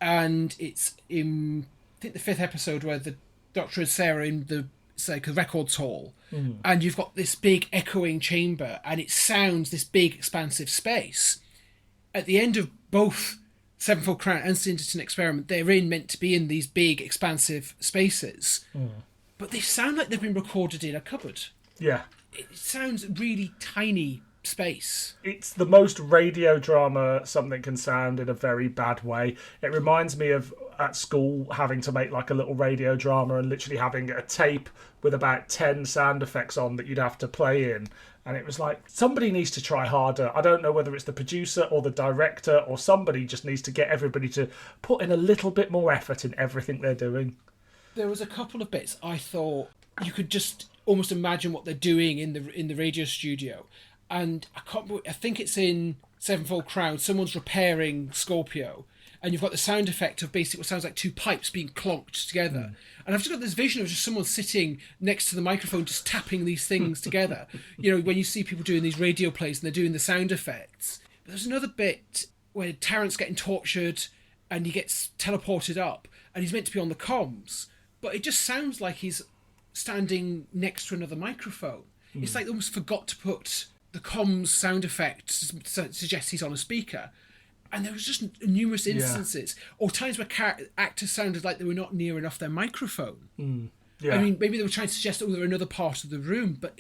and it's in, I think, the 5th episode where the Doctor and Sarah in the records hall, and you've got this big echoing chamber, and it sounds this big expansive space. At the end of both Sevenfold Crown and Syndeton Experiment, they're meant to be in these big expansive spaces, but they sound like they've been recorded in a cupboard. Yeah, it sounds really tiny space. It's the most radio drama something can sound in a very bad way. It reminds me of at school having to make like a little radio drama and literally having a tape with about 10 sound effects on that you'd have to play in. And it was like, somebody needs to try harder. I don't know whether it's the producer or the director or somebody just needs to get everybody to put in a little bit more effort in everything they're doing. There was a couple of bits I thought you could just almost imagine what they're doing in the radio studio. And I think it's in Sevenfold Crown, someone's repairing Scorpio, and you've got the sound effect of basically what sounds like two pipes being clonked together. And I've just got this vision of just someone sitting next to the microphone just tapping these things together. You know, when you see people doing these radio plays and they're doing the sound effects. But there's another bit where Tarrant's getting tortured and he gets teleported up and he's meant to be on the comms, but it just sounds like he's standing next to another microphone. It's like they almost forgot to put the comms sound effect suggests he's on a speaker. And there was just numerous instances or times where actors sounded like they were not near enough their microphone. I mean, maybe they were trying to suggest that they were in another part of the room, but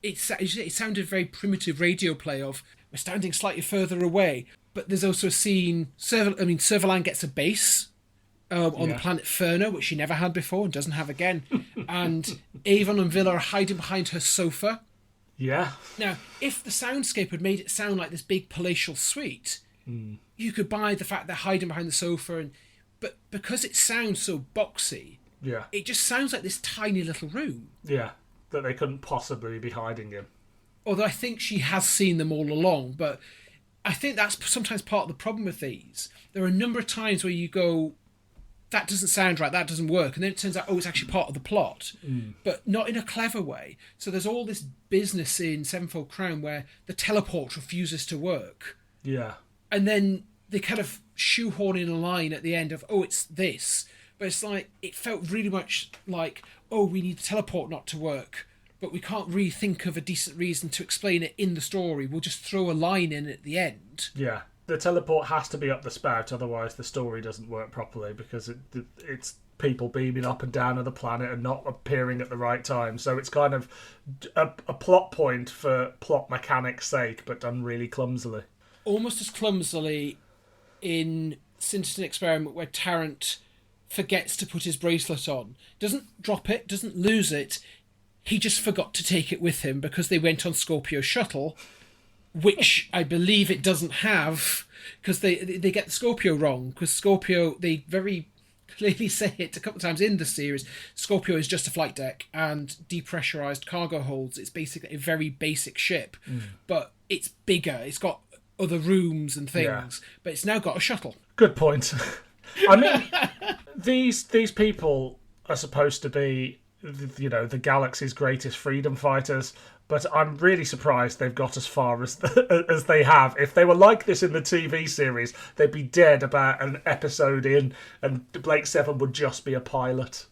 it sounded very primitive radio play of, we're standing slightly further away. But there's also a scene, Servalan gets a base on the planet Ferna, which she never had before and doesn't have again. And Avon and Villa are hiding behind her sofa. Yeah. Now, if the soundscape had made it sound like this big palatial suite, you could buy the fact they're hiding behind the sofa, but because it sounds so boxy, it just sounds like this tiny little room. Yeah, that they couldn't possibly be hiding in. Although I think she has seen them all along, but I think that's sometimes part of the problem with these. There are a number of times where you go, that doesn't sound right, that doesn't work, and then it turns out, it's actually part of the plot, but not in a clever way. So there's all this business in Sevenfold Crown where the teleport refuses to work. Yeah. And then they kind of shoehorn in a line at the end of, it's this. But it's like, it felt really much like, we need the teleport not to work, but we can't really think of a decent reason to explain it in the story. We'll just throw a line in at the end. Yeah. The teleport has to be up the spout, otherwise the story doesn't work properly, because it's people beaming up and down of the planet and not appearing at the right time. So it's kind of a plot point for plot mechanics' sake, but done really clumsily. Almost as clumsily in Syndeton Experiment, where Tarrant forgets to put his bracelet on. Doesn't drop it, doesn't lose it. He just forgot to take it with him because they went on Scorpio shuttle, which I believe it doesn't have, because they get the Scorpio wrong. Because Scorpio, they very clearly say it a couple of times in the series, Scorpio is just a flight deck and depressurized cargo holds. It's basically a very basic ship, but it's bigger. It's got other rooms and things, but it's now got a shuttle. Good point. I mean, these people are supposed to be, the galaxy's greatest freedom fighters, but I'm really surprised they've got as far as as they have. If they were like this in the TV series, they'd be dead about an episode in, and Blake Seven would just be a pilot.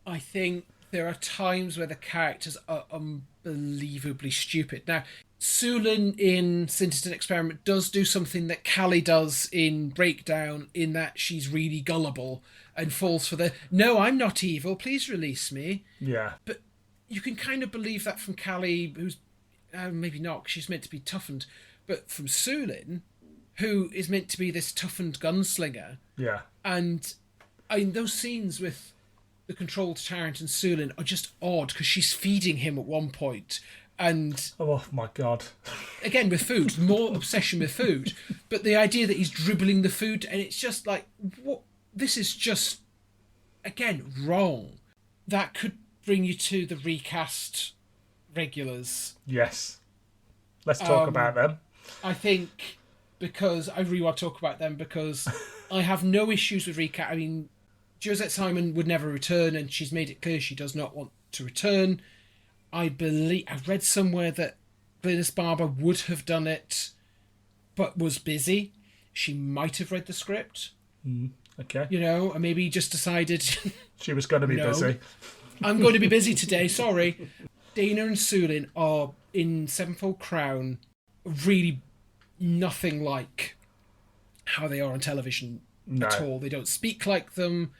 I think there are times where the characters are unbelievably stupid. Now, Sulan in Syndeton Experiment does do something that Callie does in Breakdown, in that she's really gullible and falls for the, no, I'm not evil, please release me. Yeah. But you can kind of believe that from Callie, who's maybe not, 'cause she's meant to be toughened, but from Sulin, who is meant to be this toughened gunslinger. Yeah. And I mean, those scenes with the control to Tarrant and Sulin are just odd because she's feeding him at one point, and oh my god, again with food, more obsession with food, but the idea that he's dribbling the food, and it's just like, what? This is just, again, wrong. That could bring you to the recast regulars. Yes, let's talk about them. I think, because I really want to talk about them, because I have no issues with recast. I mean, Josette Simon would never return, and she's made it clear she does not want to return. I read somewhere that Glynis Barber would have done it, but was busy. She might have read the script. Okay. You know, and maybe just decided... she was going to be busy. I'm going to be busy today, sorry. Dana and Sulin are, in Sevenfold Crown, really nothing like how they are on television at all. They don't speak like them.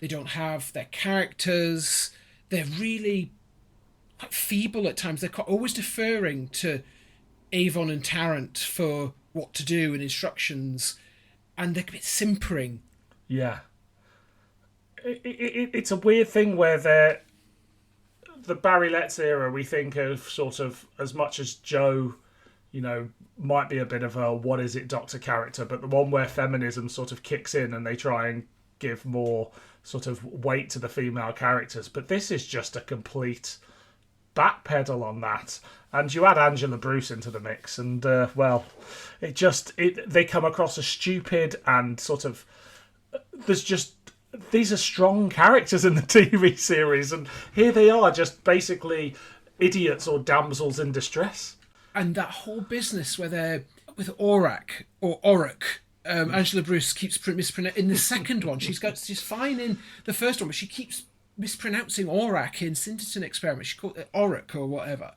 They don't have their characters. They're really quite feeble at times. They're always deferring to Avon and Tarrant for what to do and instructions, and they're a bit simpering. Yeah. It's a weird thing where the Barry Letts era, we think of sort of, as much as Joe, you know, might be a bit of a what is it doctor character, but the one where feminism sort of kicks in and they try and give more sort of weight to the female characters. But this is just a complete backpedal on that. And you add Angela Bruce into the mix, and well, they come across as stupid and sort of, these are strong characters in the TV series, and here they are just basically idiots or damsels in distress. And that whole business where they're with Aurak or Auric, Angela Bruce keeps mispronouncing. In the second one, she's fine in the first one, but she keeps mispronouncing Aurak in Syndeton Experiment. She called it Auric or whatever.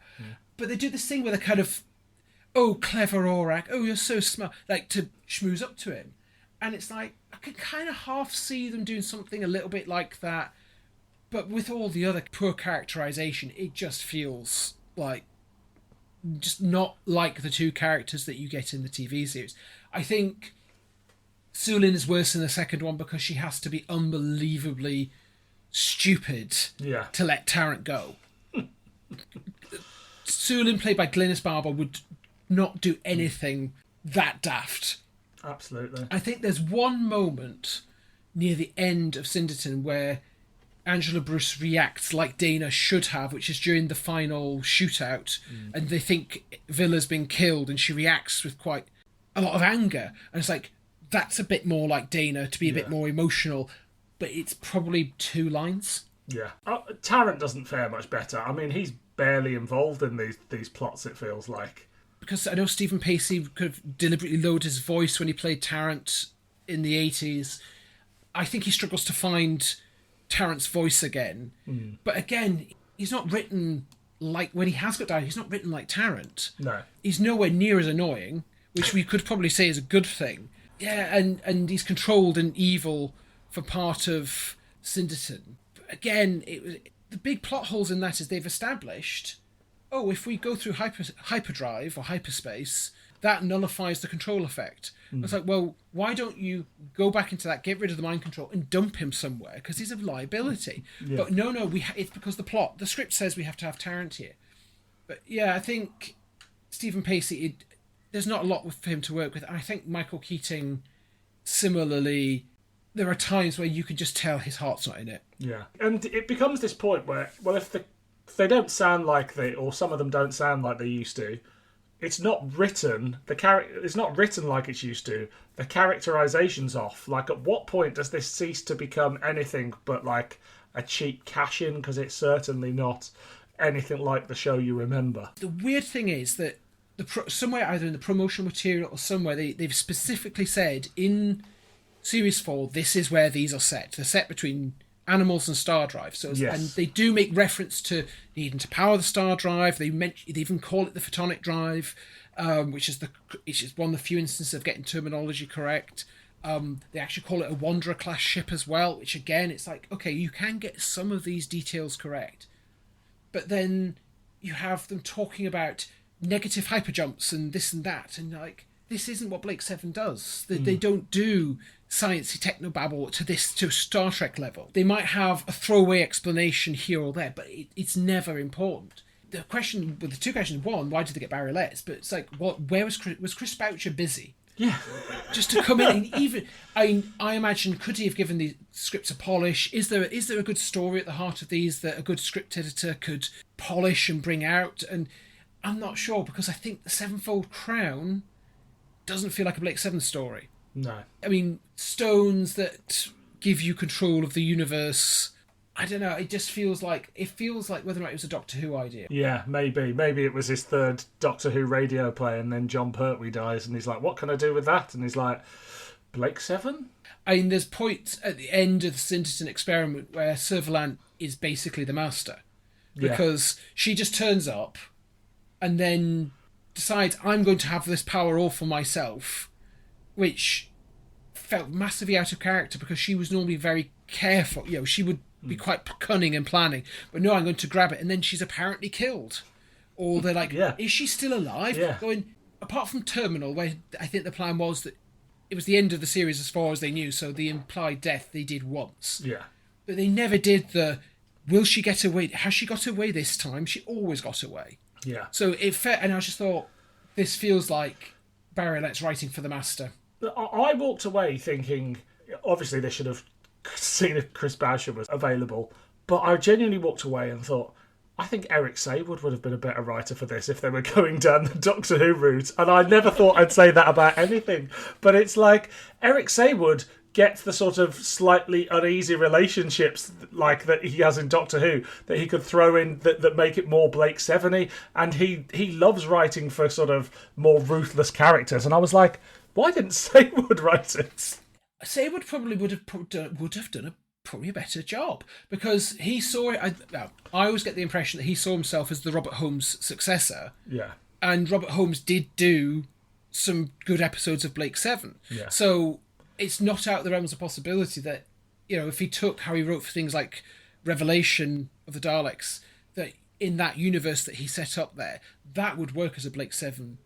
But they do this thing where they're kind of, oh, clever Aurak, oh, you're so smart, like to schmooze up to him. And it's like, I can kind of half see them doing something a little bit like that, but with all the other poor characterization, it just feels like just not like the two characters that you get in the TV series. I think Sulin is worse in the second one because she has to be unbelievably stupid to let Tarrant go. Sulin, played by Glynis Barber, would not do anything that daft. Absolutely. I think there's one moment near the end of Syndeton where Angela Bruce reacts like Dana should have, which is during the final shootout, and they think Villa's been killed, and she reacts with quite a lot of anger. And it's like, that's a bit more like Dana, to be a bit more emotional, but it's probably 2 lines. Yeah. Tarrant doesn't fare much better. I mean, he's barely involved in these plots, it feels like. Because I know Stephen Pacey could have deliberately lowered his voice when he played Tarrant in the 80s. I think he struggles to find Tarrant's voice again. But again, he's not written like, when he has got dialogue, he's not written like Tarrant. No. He's nowhere near as annoying, which we could probably say is a good thing. Yeah, and he's controlled and evil for part of Syndeton. But again, the big plot holes in that is they've established, oh, if we go through hyperdrive or hyperspace, that nullifies the control effect. It's like, well, why don't you go back into that, get rid of the mind control, and dump him somewhere, because he's a liability. But no, it's because the script says we have to have Tarrant here. But yeah, I think Stephen Pacey, there's not a lot for him to work with. I think Michael Keating, similarly, there are times where you can just tell his heart's not in it. Yeah. And it becomes this point where, well, if they don't sound like or some of them don't sound like they used to, it's not written. It's not written like it's used to. The characterization's off. Like, at what point does this cease to become anything but like a cheap cash-in? Because it's certainly not anything like the show you remember. The weird thing is that somewhere, either in the promotional material or somewhere, they've specifically said in Series 4, this is where these are set. They're set between Animals and Star Drive. So, yes. And they do make reference to needing to power the Star Drive. They even call it the Photonic Drive, which is one of the few instances of getting terminology correct. They actually call it a Wanderer-class ship as well, which again, it's like, okay, you can get some of these details correct. but then you have them talking about negative hyperjumps and this and that, and like, this isn't what Blake Seven does. They don't do sciencey technobabble to Star Trek level. They might have a throwaway explanation here or there, but it's never important. The two questions: one, why did they get Barry Letts? But it's like, where was Chris Boucher busy? Yeah. Just to come in and even, I imagine, could he have given the scripts a polish? Is there a good story at the heart of these that a good script editor could polish and bring out? And I'm not sure, because I think the Sevenfold Crown doesn't feel like a Blake Seven story. No. I mean, stones that give you control of the universe. I don't know. It feels like whether or not it was a Doctor Who idea. Yeah, maybe it was his third Doctor Who radio play, and then John Pertwee dies, and he's like, "What can I do with that?" And he's like, "Blake Seven." I mean, there's points at the end of the Syndeton experiment where Servalant is basically the master, because she just turns up, and then decides, "I'm going to have this power all for myself," which felt massively out of character, because she was normally very careful. You know, she would be quite cunning and planning, but no, I'm going to grab it, and then she's apparently killed. Or they're like, is she still alive? Yeah. Going, apart from Terminal, where I think the plan was that it was the end of the series as far as they knew, so the implied death they did once. Yeah. But they never did will she get away? Has she got away this time? She always got away. Yeah. So and I just thought, this feels like Barry Letts writing for the Master. I walked away thinking, obviously they should have seen if Chris Boucher was available, but I genuinely walked away and thought, I think Eric Saywood would have been a better writer for this if they were going down the Doctor Who route. And I never thought I'd say that about anything, but it's like Eric Saywood gets the sort of slightly uneasy relationships like that he has in Doctor Who that he could throw in that make it more Blake Seven-y, and he loves writing for sort of more ruthless characters. And I was like, why didn't Saywood write it? Saywood probably would have done a better job, because he saw it. I always get the impression that he saw himself as the Robert Holmes successor. Yeah. And Robert Holmes did do some good episodes of Blake Seven. Yeah. So it's not out of the realms of possibility that, you know, if he took how he wrote for things like Revelation of the Daleks, that in that universe that he set up there, that would work as a Blake Seven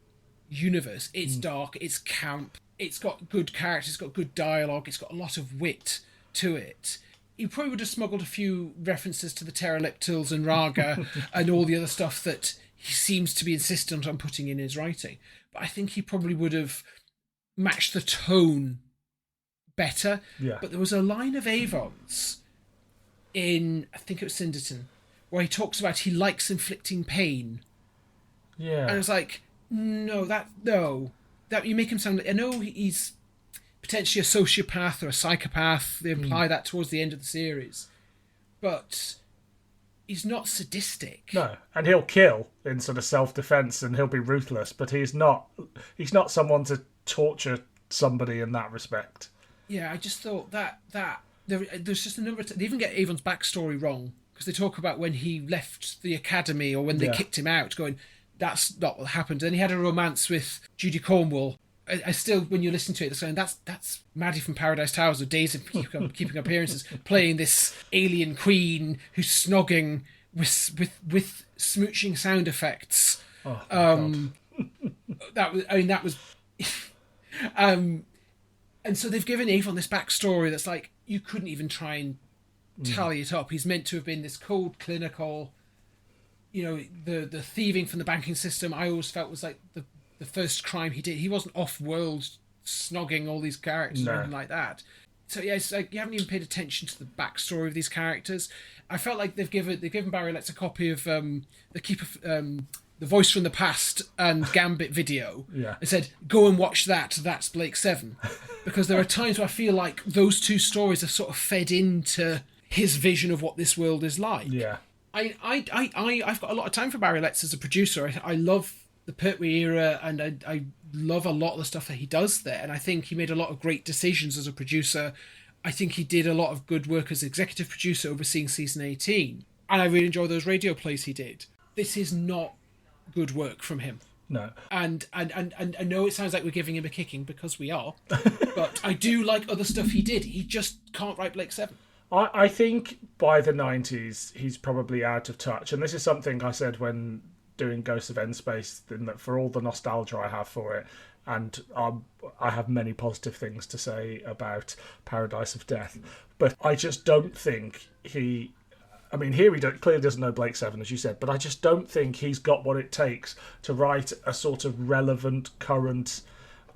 universe. It's dark, it's camp, it's got good characters, it's got good dialogue, it's got a lot of wit to it. He probably would have smuggled a few references to the Pteroleptils and Raga and all the other stuff that he seems to be insistent on putting in his writing. But I think he probably would have matched the tone better. Yeah. But there was a line of Avon's in, I think it was Syndeton, where he talks about he likes inflicting pain. Yeah. And I was like, that you make him sound. I know he's potentially a sociopath or a psychopath. They imply that towards the end of the series, but he's not sadistic. No, and he'll kill in sort of self-defense, and he'll be ruthless. But he's not someone to torture somebody in that respect. Yeah, I just thought that there's just a number of they even get Avon's backstory wrong, because they talk about when he left the academy or when they kicked him out, going, that's not what happened. And he had a romance with Judy Cornwell. I still, when you listen to it, they're saying that's Maddie from Paradise Towers, or Days of Keeping Appearances, playing this alien queen who's snogging with smooching sound effects. Oh, that was. And so they've given Avon this backstory that's like, you couldn't even try and tally it up. He's meant to have been this cold, clinical. You know, the thieving from the banking system, I always felt was like the first crime he did. He wasn't off-world snogging all these characters or anything like that. So yeah, it's like you haven't even paid attention to the backstory of these characters. I felt like they've given Barry Letts a copy of the Voice from the Past and Gambit video. Yeah. They said, go and watch that. That's Blake Seven, because there are times where I feel like those two stories are sort of fed into his vision of what this world is like. Yeah. I've got a lot of time for Barry Letts as a producer. I love the Pertwee era, and I love a lot of the stuff that he does there. And I think he made a lot of great decisions as a producer. I think he did a lot of good work as executive producer overseeing season 18. And I really enjoy those radio plays he did. This is not good work from him. No. And I know it sounds like we're giving him a kicking, because we are. But I do like other stuff he did. He just can't write Blake Seven. I think by the 90s, he's probably out of touch. And this is something I said when doing Ghosts of N-Space, in that for all the nostalgia I have for it, and I have many positive things to say about Paradise of Death, but I just don't think he... I mean, here he clearly doesn't know Blake Seven, as you said, but I just don't think he's got what it takes to write a sort of relevant, current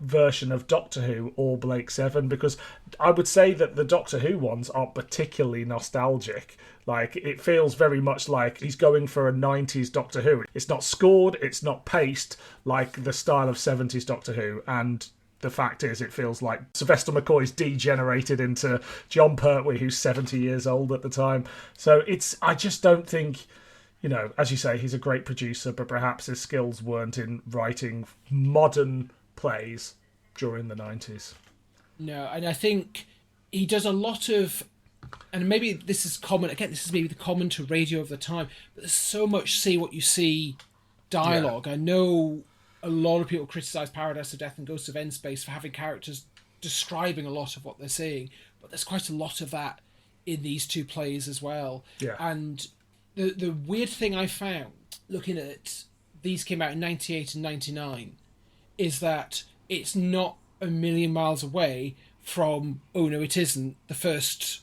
version of Doctor Who or Blake Seven, because I would say that the Doctor Who ones aren't particularly nostalgic. Like, it feels very much like he's going for a 90s Doctor Who. It's not scored, it's not paced like the style of 70s Doctor Who, and the fact is, it feels like Sylvester McCoy's degenerated into John Pertwee, who's 70 years old at the time. So I just don't think, you know, as you say, he's a great producer, but perhaps his skills weren't in writing modern plays during the 90s. No, and I think he does a lot of, and maybe this is common, again, this is maybe the common to radio of the time, but there's so much see what you see dialogue. Yeah. I know a lot of people criticise Paradise of Death and Ghosts of N-Space for having characters describing a lot of what they're seeing, but there's quite a lot of that in these two plays as well. Yeah. And the weird thing I found, looking at these came out in 98 and 99, is that it's not a million miles away from Oh No It Isn't, the first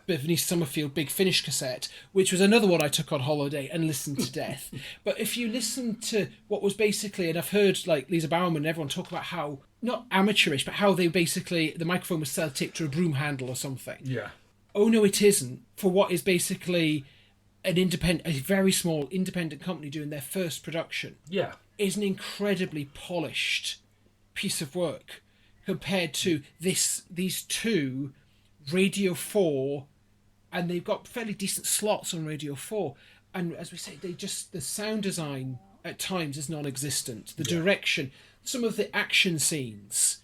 Beneath Summerfield Big Finish cassette, which was another one I took on holiday and listened to death. But if you listen to what was basically, and I've heard like Lisa Bowerman and everyone talk about how, not amateurish, but how they basically, the microphone was self-taped to a broom handle or something. Yeah. Oh No It Isn't, for what is basically a very small independent company doing their first production, is an incredibly polished piece of work compared to these two Radio 4, and they've got fairly decent slots on Radio 4, and as we say, the sound design at times is non-existent. The direction, some of the action scenes,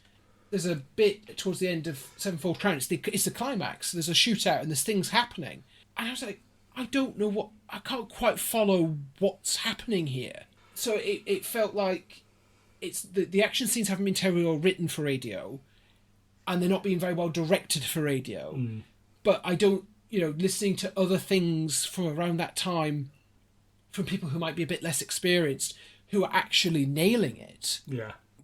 there's a bit towards the end of Sevenfold Crown, it's the climax, there's a shootout and there's things happening, and I was like, I can't quite follow what's happening here. So it felt like it's the action scenes haven't been terribly well written for radio, and they're not being very well directed for radio. But I don't, listening to other things from around that time, from people who might be a bit less experienced, who are actually nailing it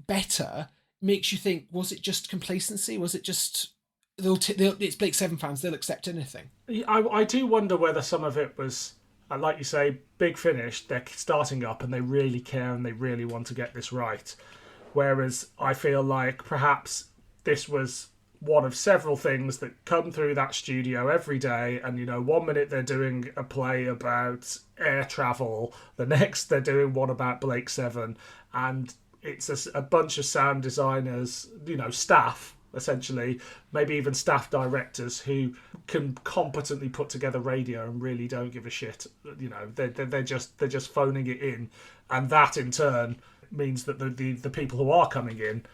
better, makes you think, was it just complacency? Was it just, it's Blake Seven fans, they'll accept anything? I do wonder whether some of it was, like you say, Big Finish, they're starting up and they really care and they really want to get this right. Whereas I feel like perhaps this was one of several things that come through that studio every day, and 1 minute they're doing a play about air travel, the next they're doing one about Blake Seven, and it's a bunch of sound designers, staff essentially, maybe even staff directors who can competently put together radio and really don't give a shit. They're just phoning it in, and that in turn means that the people who are coming in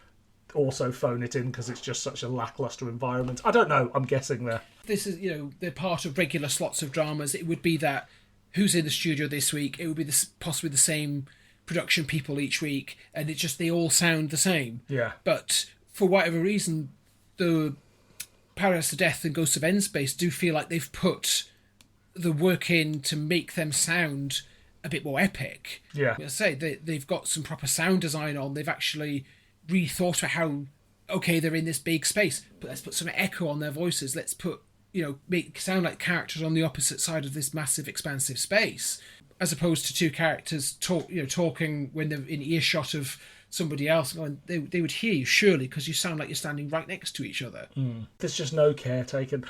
also phone it in because it's just such a lackluster environment. I don't know, I'm guessing there. This is, they're part of regular slots of dramas. It would be that who's in the studio this week, it would be possibly the same production people each week, and it's just they all sound the same. Yeah. But for whatever reason, the Paradise of Death and Ghosts of N-Space do feel like they've put the work in to make them sound a bit more epic. Yeah. As I say, they've got some proper sound design on. They've actually rethought about how, okay, they're in this big space, but let's put some echo on their voices. Let's put, make sound like characters on the opposite side of this massive, expansive space, as opposed to two characters talking when they're in earshot of somebody else. Going, they would hear you surely because you sound like you're standing right next to each other. There's just no care taken.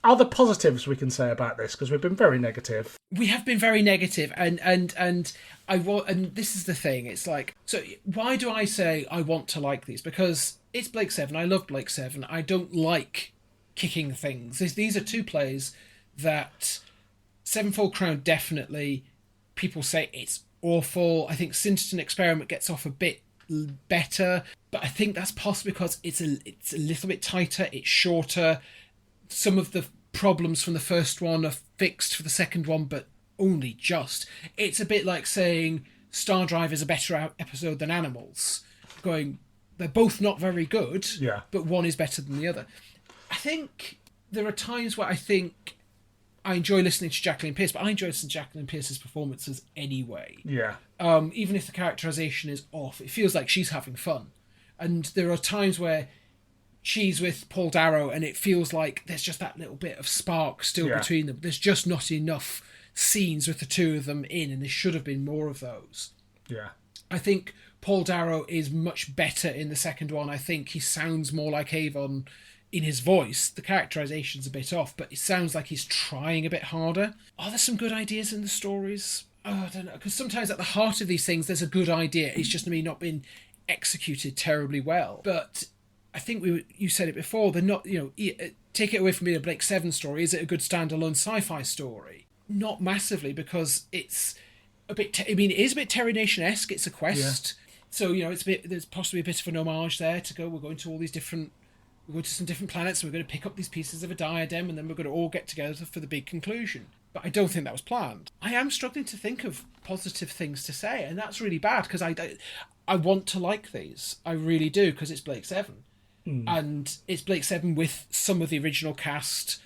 Are there positives we can say about this? Because we've been very negative. We have been very negative, and this is the thing. It's like, so why do I say I want to like these? Because it's Blake Seven. I love Blake Seven. I don't like kicking things. These are two plays that Sevenfold Crown definitely. People say it's awful. I think Syndeton Experiment gets off a bit better, but I think that's possibly because it's a little bit tighter. It's shorter. Some of the problems from the first one are fixed for the second one, but only just. It's a bit like saying Star Drive is a better episode than Animals. Going, they're both not very good, but one is better than the other. I think there are times where I think I enjoy listening to Jacqueline Pearce, but I enjoy listening to Jacqueline Pearce's performances anyway. Yeah. Even if the characterization is off, it feels like she's having fun. And there are times where she's with Paul Darrow and it feels like there's just that little bit of spark still between them. There's just not enough scenes with the two of them in, and there should have been more of those. Yeah. I think Paul Darrow is much better in the second one. I think he sounds more like Avon in his voice. The characterization's a bit off, but it sounds like he's trying a bit harder. Are there some good ideas in the stories? Oh, I don't know, because sometimes at the heart of these things there's a good idea. It's just maybe not been executed terribly well. But I think you said it before, they're not, take it away from being a Blake Seven story, is it a good standalone sci-fi story? Not massively, because it's a bit, it is a bit Terry Nation-esque. It's a quest. Yeah. So, there's possibly a bit of an homage there to go, we're going to some different planets, and we're going to pick up these pieces of a diadem, and then we're going to all get together for the big conclusion. But I don't think that was planned. I am struggling to think of positive things to say, and that's really bad, because I want to like these. I really do, because it's Blake Seven. And it's Blake Seven with some of the original cast,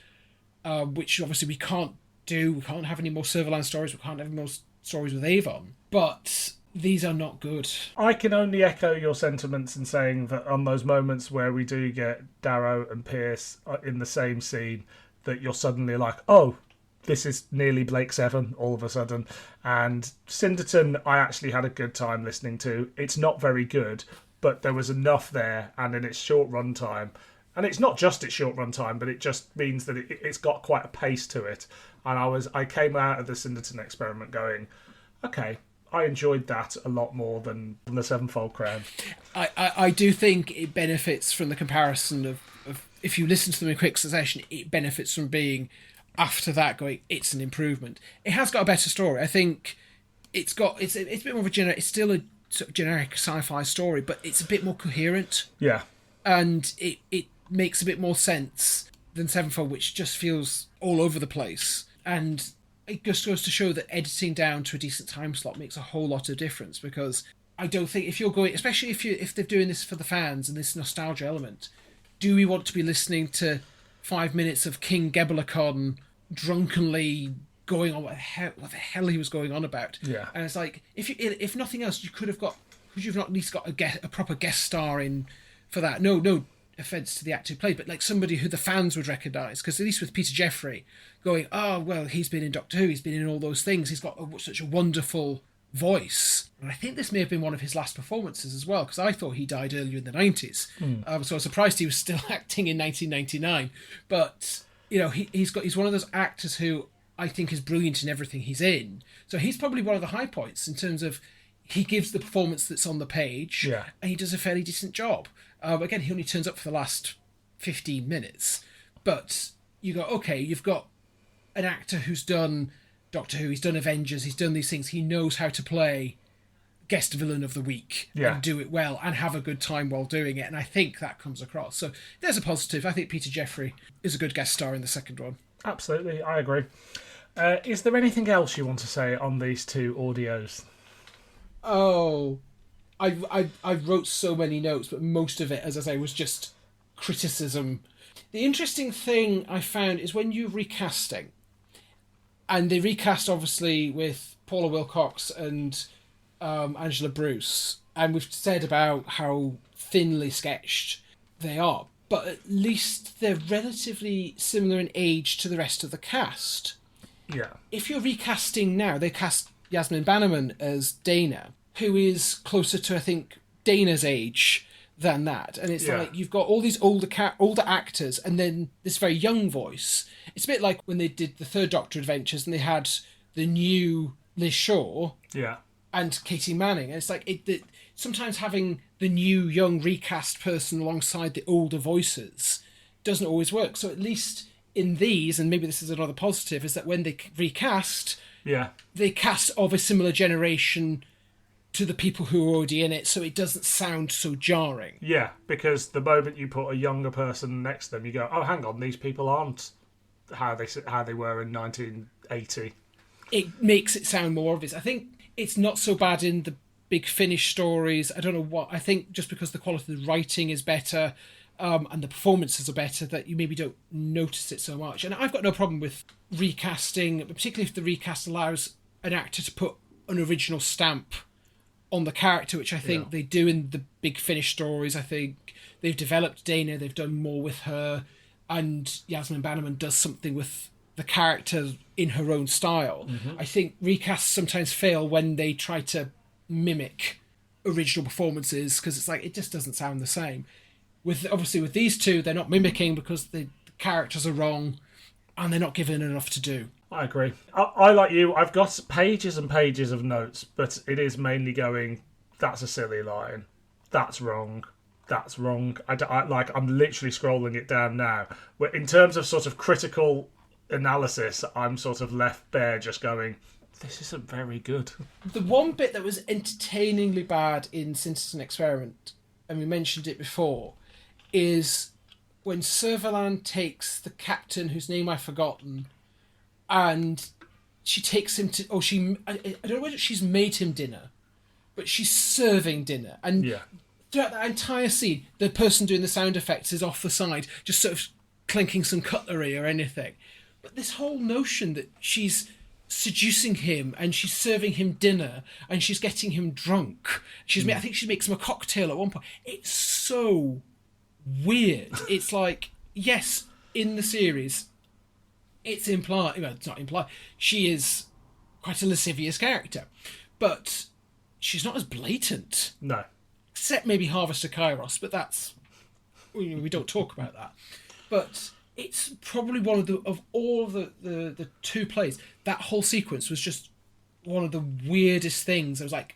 which obviously we can't do. We can't have any more Silverland stories. We can't have any more stories with Avon. But these are not good. I can only echo your sentiments in saying that on those moments where we do get Darrow and Pearce in the same scene, that you're suddenly like, oh, this is nearly Blake Seven all of a sudden. And Syndeton, I actually had a good time listening to. It's not very good, but there was enough there, and in its short run time. And it's not just its short run time, but it just means that it's got quite a pace to it. And I came out of the Syndeton experiment going, okay, I enjoyed that a lot more than the Sevenfold Crown. I do think it benefits from the comparison of if you listen to them in quick succession, it benefits from being after that going, it's an improvement. It has got a better story. I think it's a bit more of a generic, it's still a sort of generic sci-fi story, but it's a bit more coherent. Yeah. And it makes a bit more sense than Sevenfold, which just feels all over the place. And it just goes to show that editing down to a decent time slot makes a whole lot of difference, because I don't think if you're going, especially if they're doing this for the fans and this nostalgia element, do we want to be listening to 5 minutes of King Gebelacon drunkenly going on what the hell he was going on about? Yeah. And it's like, if nothing else, could you have not at least got a proper guest star in for that? No offence to the actor who played, but like somebody who the fans would recognise, because at least with Peter Jeffrey going, oh well, he's been in Doctor Who, he's been in all those things, he's got such a wonderful voice. And I think this may have been one of his last performances as well, because I thought he died earlier in the 90s. So I was surprised he was still acting in 1999. But he's one of those actors who I think is brilliant in everything he's in. So he's probably one of the high points in terms of he gives the performance that's on the page, and he does a fairly decent job. Again, he only turns up for the last 15 minutes. But you go, okay, you've got an actor who's done Doctor Who, he's done Avengers, he's done these things. He knows how to play guest villain of the week and do it well and have a good time while doing it. And I think that comes across. So there's a positive. I think Peter Jeffrey is a good guest star in the second one. Absolutely, I agree. Is there anything else you want to say on these two audios? Oh, I wrote so many notes, but most of it, as I say, was just criticism. The interesting thing I found is when you're recasting, and they recast obviously with Paula Wilcox and Angela Bruce, and we've said about how thinly sketched they are, but at least they're relatively similar in age to the rest of the cast. Yeah. If you're recasting now, they cast Yasmin Bannerman as Dana, who is closer to, I think, Dana's age than that. And it's like you've got all these older actors and then this very young voice. It's a bit like when they did the Third Doctor Adventures and they had the new Liz Shaw and Katie Manning. And it's like sometimes having the new young recast person alongside the older voices doesn't always work. So at least in these, and maybe this is another positive, is that when they recast, they cast of a similar generation to the people who are already in it, so it doesn't sound so jarring. Yeah, because the moment you put a younger person next to them, you go, oh, hang on, these people aren't how they were in 1980. It makes it sound more obvious. I think it's not so bad in the Big Finish stories. I don't know what. I think just because the quality of the writing is better, and the performances are better, that you maybe don't notice it so much. And I've got no problem with recasting, particularly if the recast allows an actor to put an original stamp on the character, which I think they do in the Big Finish stories. I think they've developed Dana, they've done more with her, and Yasmin Bannerman does something with the character in her own style. I think recasts sometimes fail when they try to mimic original performances, because it's like, it just doesn't sound the same. Obviously with these two, they're not mimicking because the characters are wrong and they're not given enough to do. I agree. I like you, I've got pages and pages of notes, but it is mainly going, that's a silly line, that's wrong, that's wrong. I'm literally scrolling it down now. In terms of sort of critical analysis, I'm sort of left bare just going, this isn't very good. The one bit that was entertainingly bad in Syndeton Experiment, and we mentioned it before, is when Servalan takes the captain, whose name I've forgotten, and she takes him to... I don't know whether she's made him dinner, but she's serving dinner. And throughout that entire scene, the person doing the sound effects is off the side, just sort of clinking some cutlery or anything. But this whole notion that she's seducing him and she's serving him dinner and she's getting him drunk. I think she makes him a cocktail at one point. It's so weird. It's like, yes, in the series, it's implied. Well, it's not implied. She is quite a lascivious character, but she's not as blatant. No. Except maybe Harvester Kairos, but that's... we don't talk about that. But it's probably one of all the two plays, that whole sequence was just one of the weirdest things. I was like,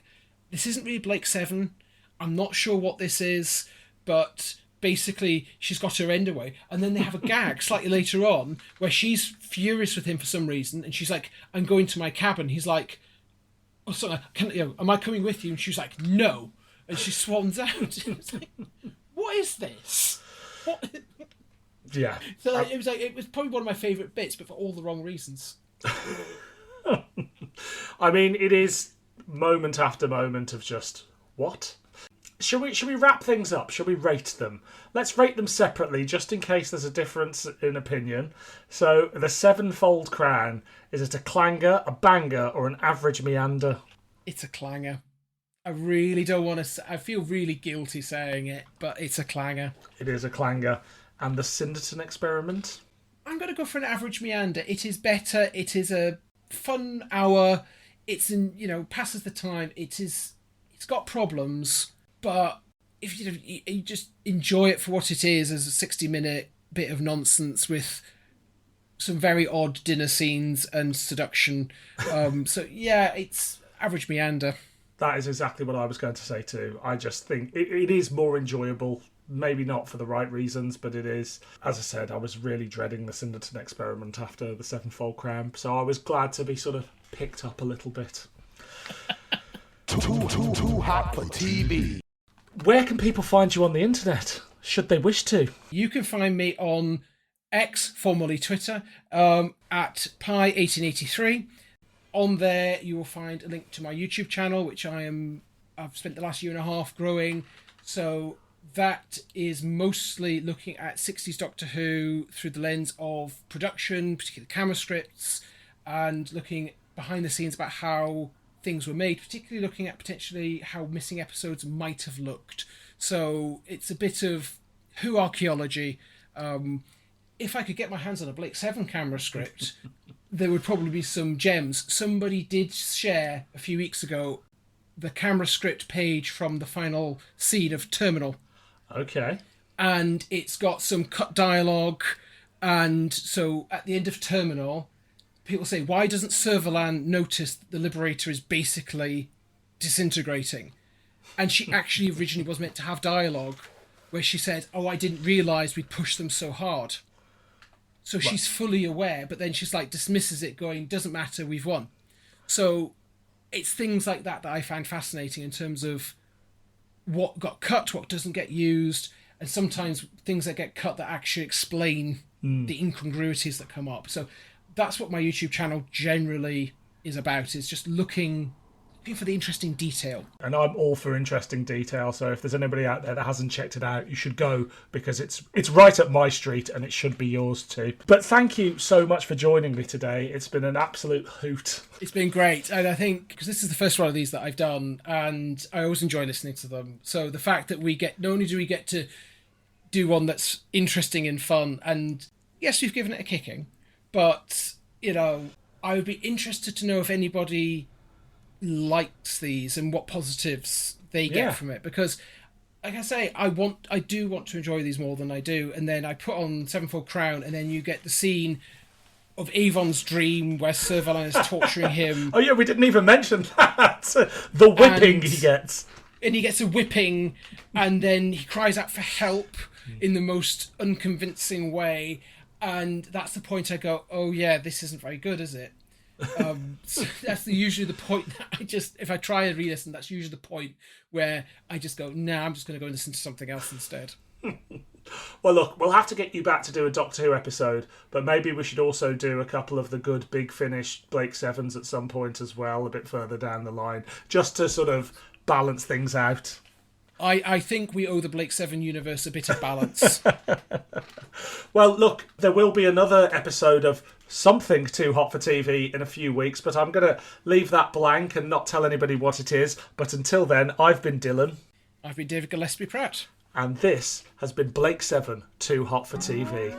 this isn't really Blake 7. I'm not sure what this is, but basically she's got her end away. And then they have a gag slightly later on where she's furious with him for some reason, and she's like, I'm going to my cabin. He's like, oh, sorry, am I coming with you? And she's like, no. And she swans out. It's like, what is this? What? Yeah. So it was probably one of my favourite bits, but for all the wrong reasons. I mean, it is moment after moment of just, what? Should we wrap things up? Should we rate them? Let's rate them separately, just in case there's a difference in opinion. So, the Sevenfold Crown, is it a clanger, a banger, or an average meander? It's a clanger. I really don't want to... I feel really guilty saying it, but it's a clanger. It is a clanger. And the Syndeton Experiment? I'm going to go for an average meander. It is better. It is a fun hour. It's passes the time. It's got problems, but if you just enjoy it for what it is, as a 60-minute bit of nonsense with some very odd dinner scenes and seduction. So yeah, it's average meander. That is exactly what I was going to say too. I just think it is more enjoyable. Maybe not for the right reasons, but it is. As I said, I was really dreading the Syndeton Experiment after the Sevenfold Crown, so I was glad to be sort of picked up a little bit. Too hot for TV. Where can people find you on the internet, should they wish to? You can find me on X, formerly Twitter, at Pi1883. On there, you will find a link to my YouTube channel, which I've spent the last year and a half growing. So that is mostly looking at 60s Doctor Who through the lens of production, particularly camera scripts, and looking behind the scenes about how things were made, particularly looking at potentially how missing episodes might have looked. So it's a bit of Who archaeology. If I could get my hands on a Blake 7 camera script, there would probably be some gems. Somebody did share a few weeks ago the camera script page from the final scene of Terminal. Okay. And it's got some cut dialogue. And so at the end of Terminal, people say, why doesn't Servalan notice that the Liberator is basically disintegrating? And she actually originally was meant to have dialogue where she said, oh, I didn't realise we'd pushed them so hard. So she's fully aware, but then she's like dismisses it, going, doesn't matter, we've won. So it's things like that I find fascinating in terms of what got cut, what doesn't get used, and sometimes things that get cut that actually explain the incongruities that come up. So that's what my YouTube channel generally is about, is just looking looking for the interesting detail. And I'm all for interesting detail, so if there's anybody out there that hasn't checked it out, you should go, because it's right up my street and it should be yours too. But thank you so much for joining me today. It's been an absolute hoot. It's been great, and I think because this is the first one of these that I've done, and I always enjoy listening to them. So the fact that not only do we get to do one that's interesting and fun, and yes, we've given it a kicking, but I would be interested to know if anybody likes these and what positives they get from it, because like I say, I do want to enjoy these more than I do. And then I put on Sevenfold Crown, and then you get the scene of Avon's dream where Sir Valin is torturing him. Oh yeah, we didn't even mention that. The whipping he gets. And he gets a whipping, and then he cries out for help in the most unconvincing way. And that's the point I go, oh yeah, this isn't very good, is it? So that's usually the point that if I try and re-listen, that's usually the point where I just go, nah, I'm just going to go and listen to something else instead. Well, look, we'll have to get you back to do a Doctor Who episode, but maybe we should also do a couple of the good Big Finish Blake Sevens at some point as well, a bit further down the line, just to sort of balance things out. I think we owe the Blake Seven universe a bit of balance. Well, look, there will be another episode of something Too Hot for TV in a few weeks, but I'm going to leave that blank and not tell anybody what it is. But until then, I've been Dylan. I've been David Gillespie-Pratt. And this has been Blake Seven, Too Hot for TV.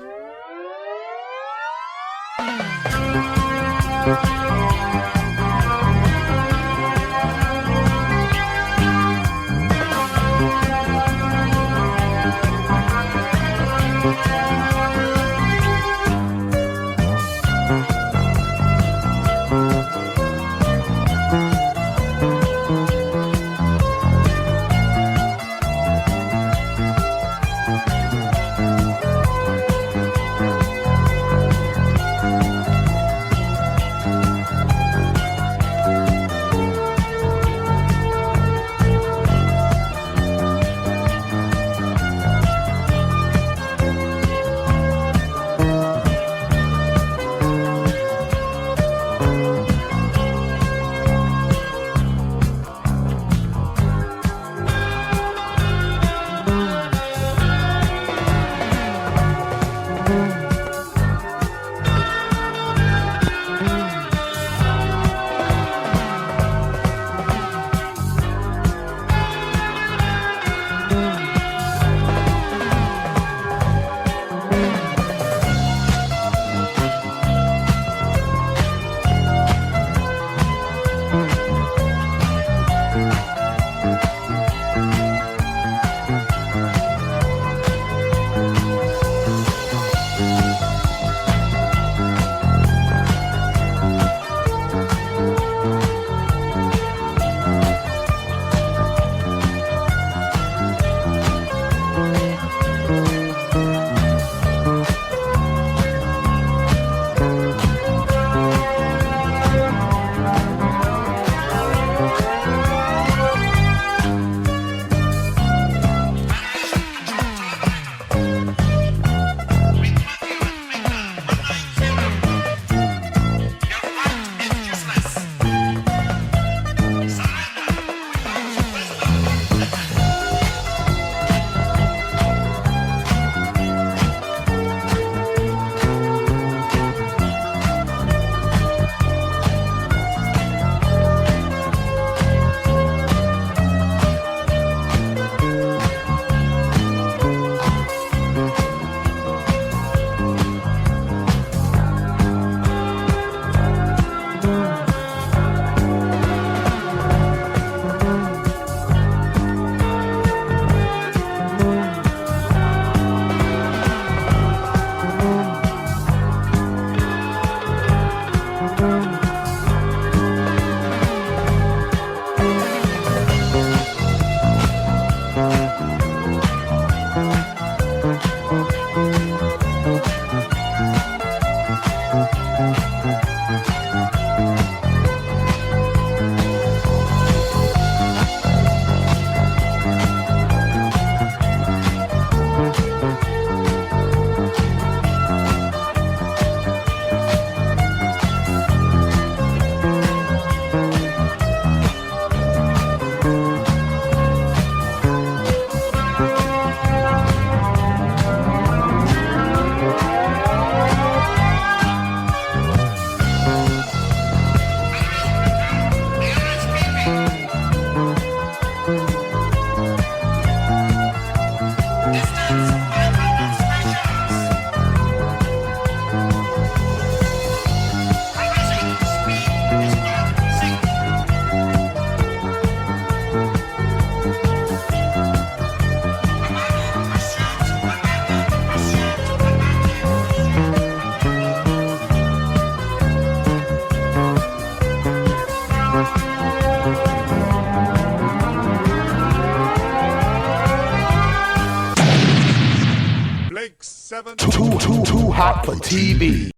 Blake 7. Too hot for TV.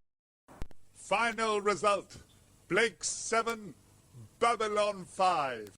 Final result. Blake 7, Babylon 5.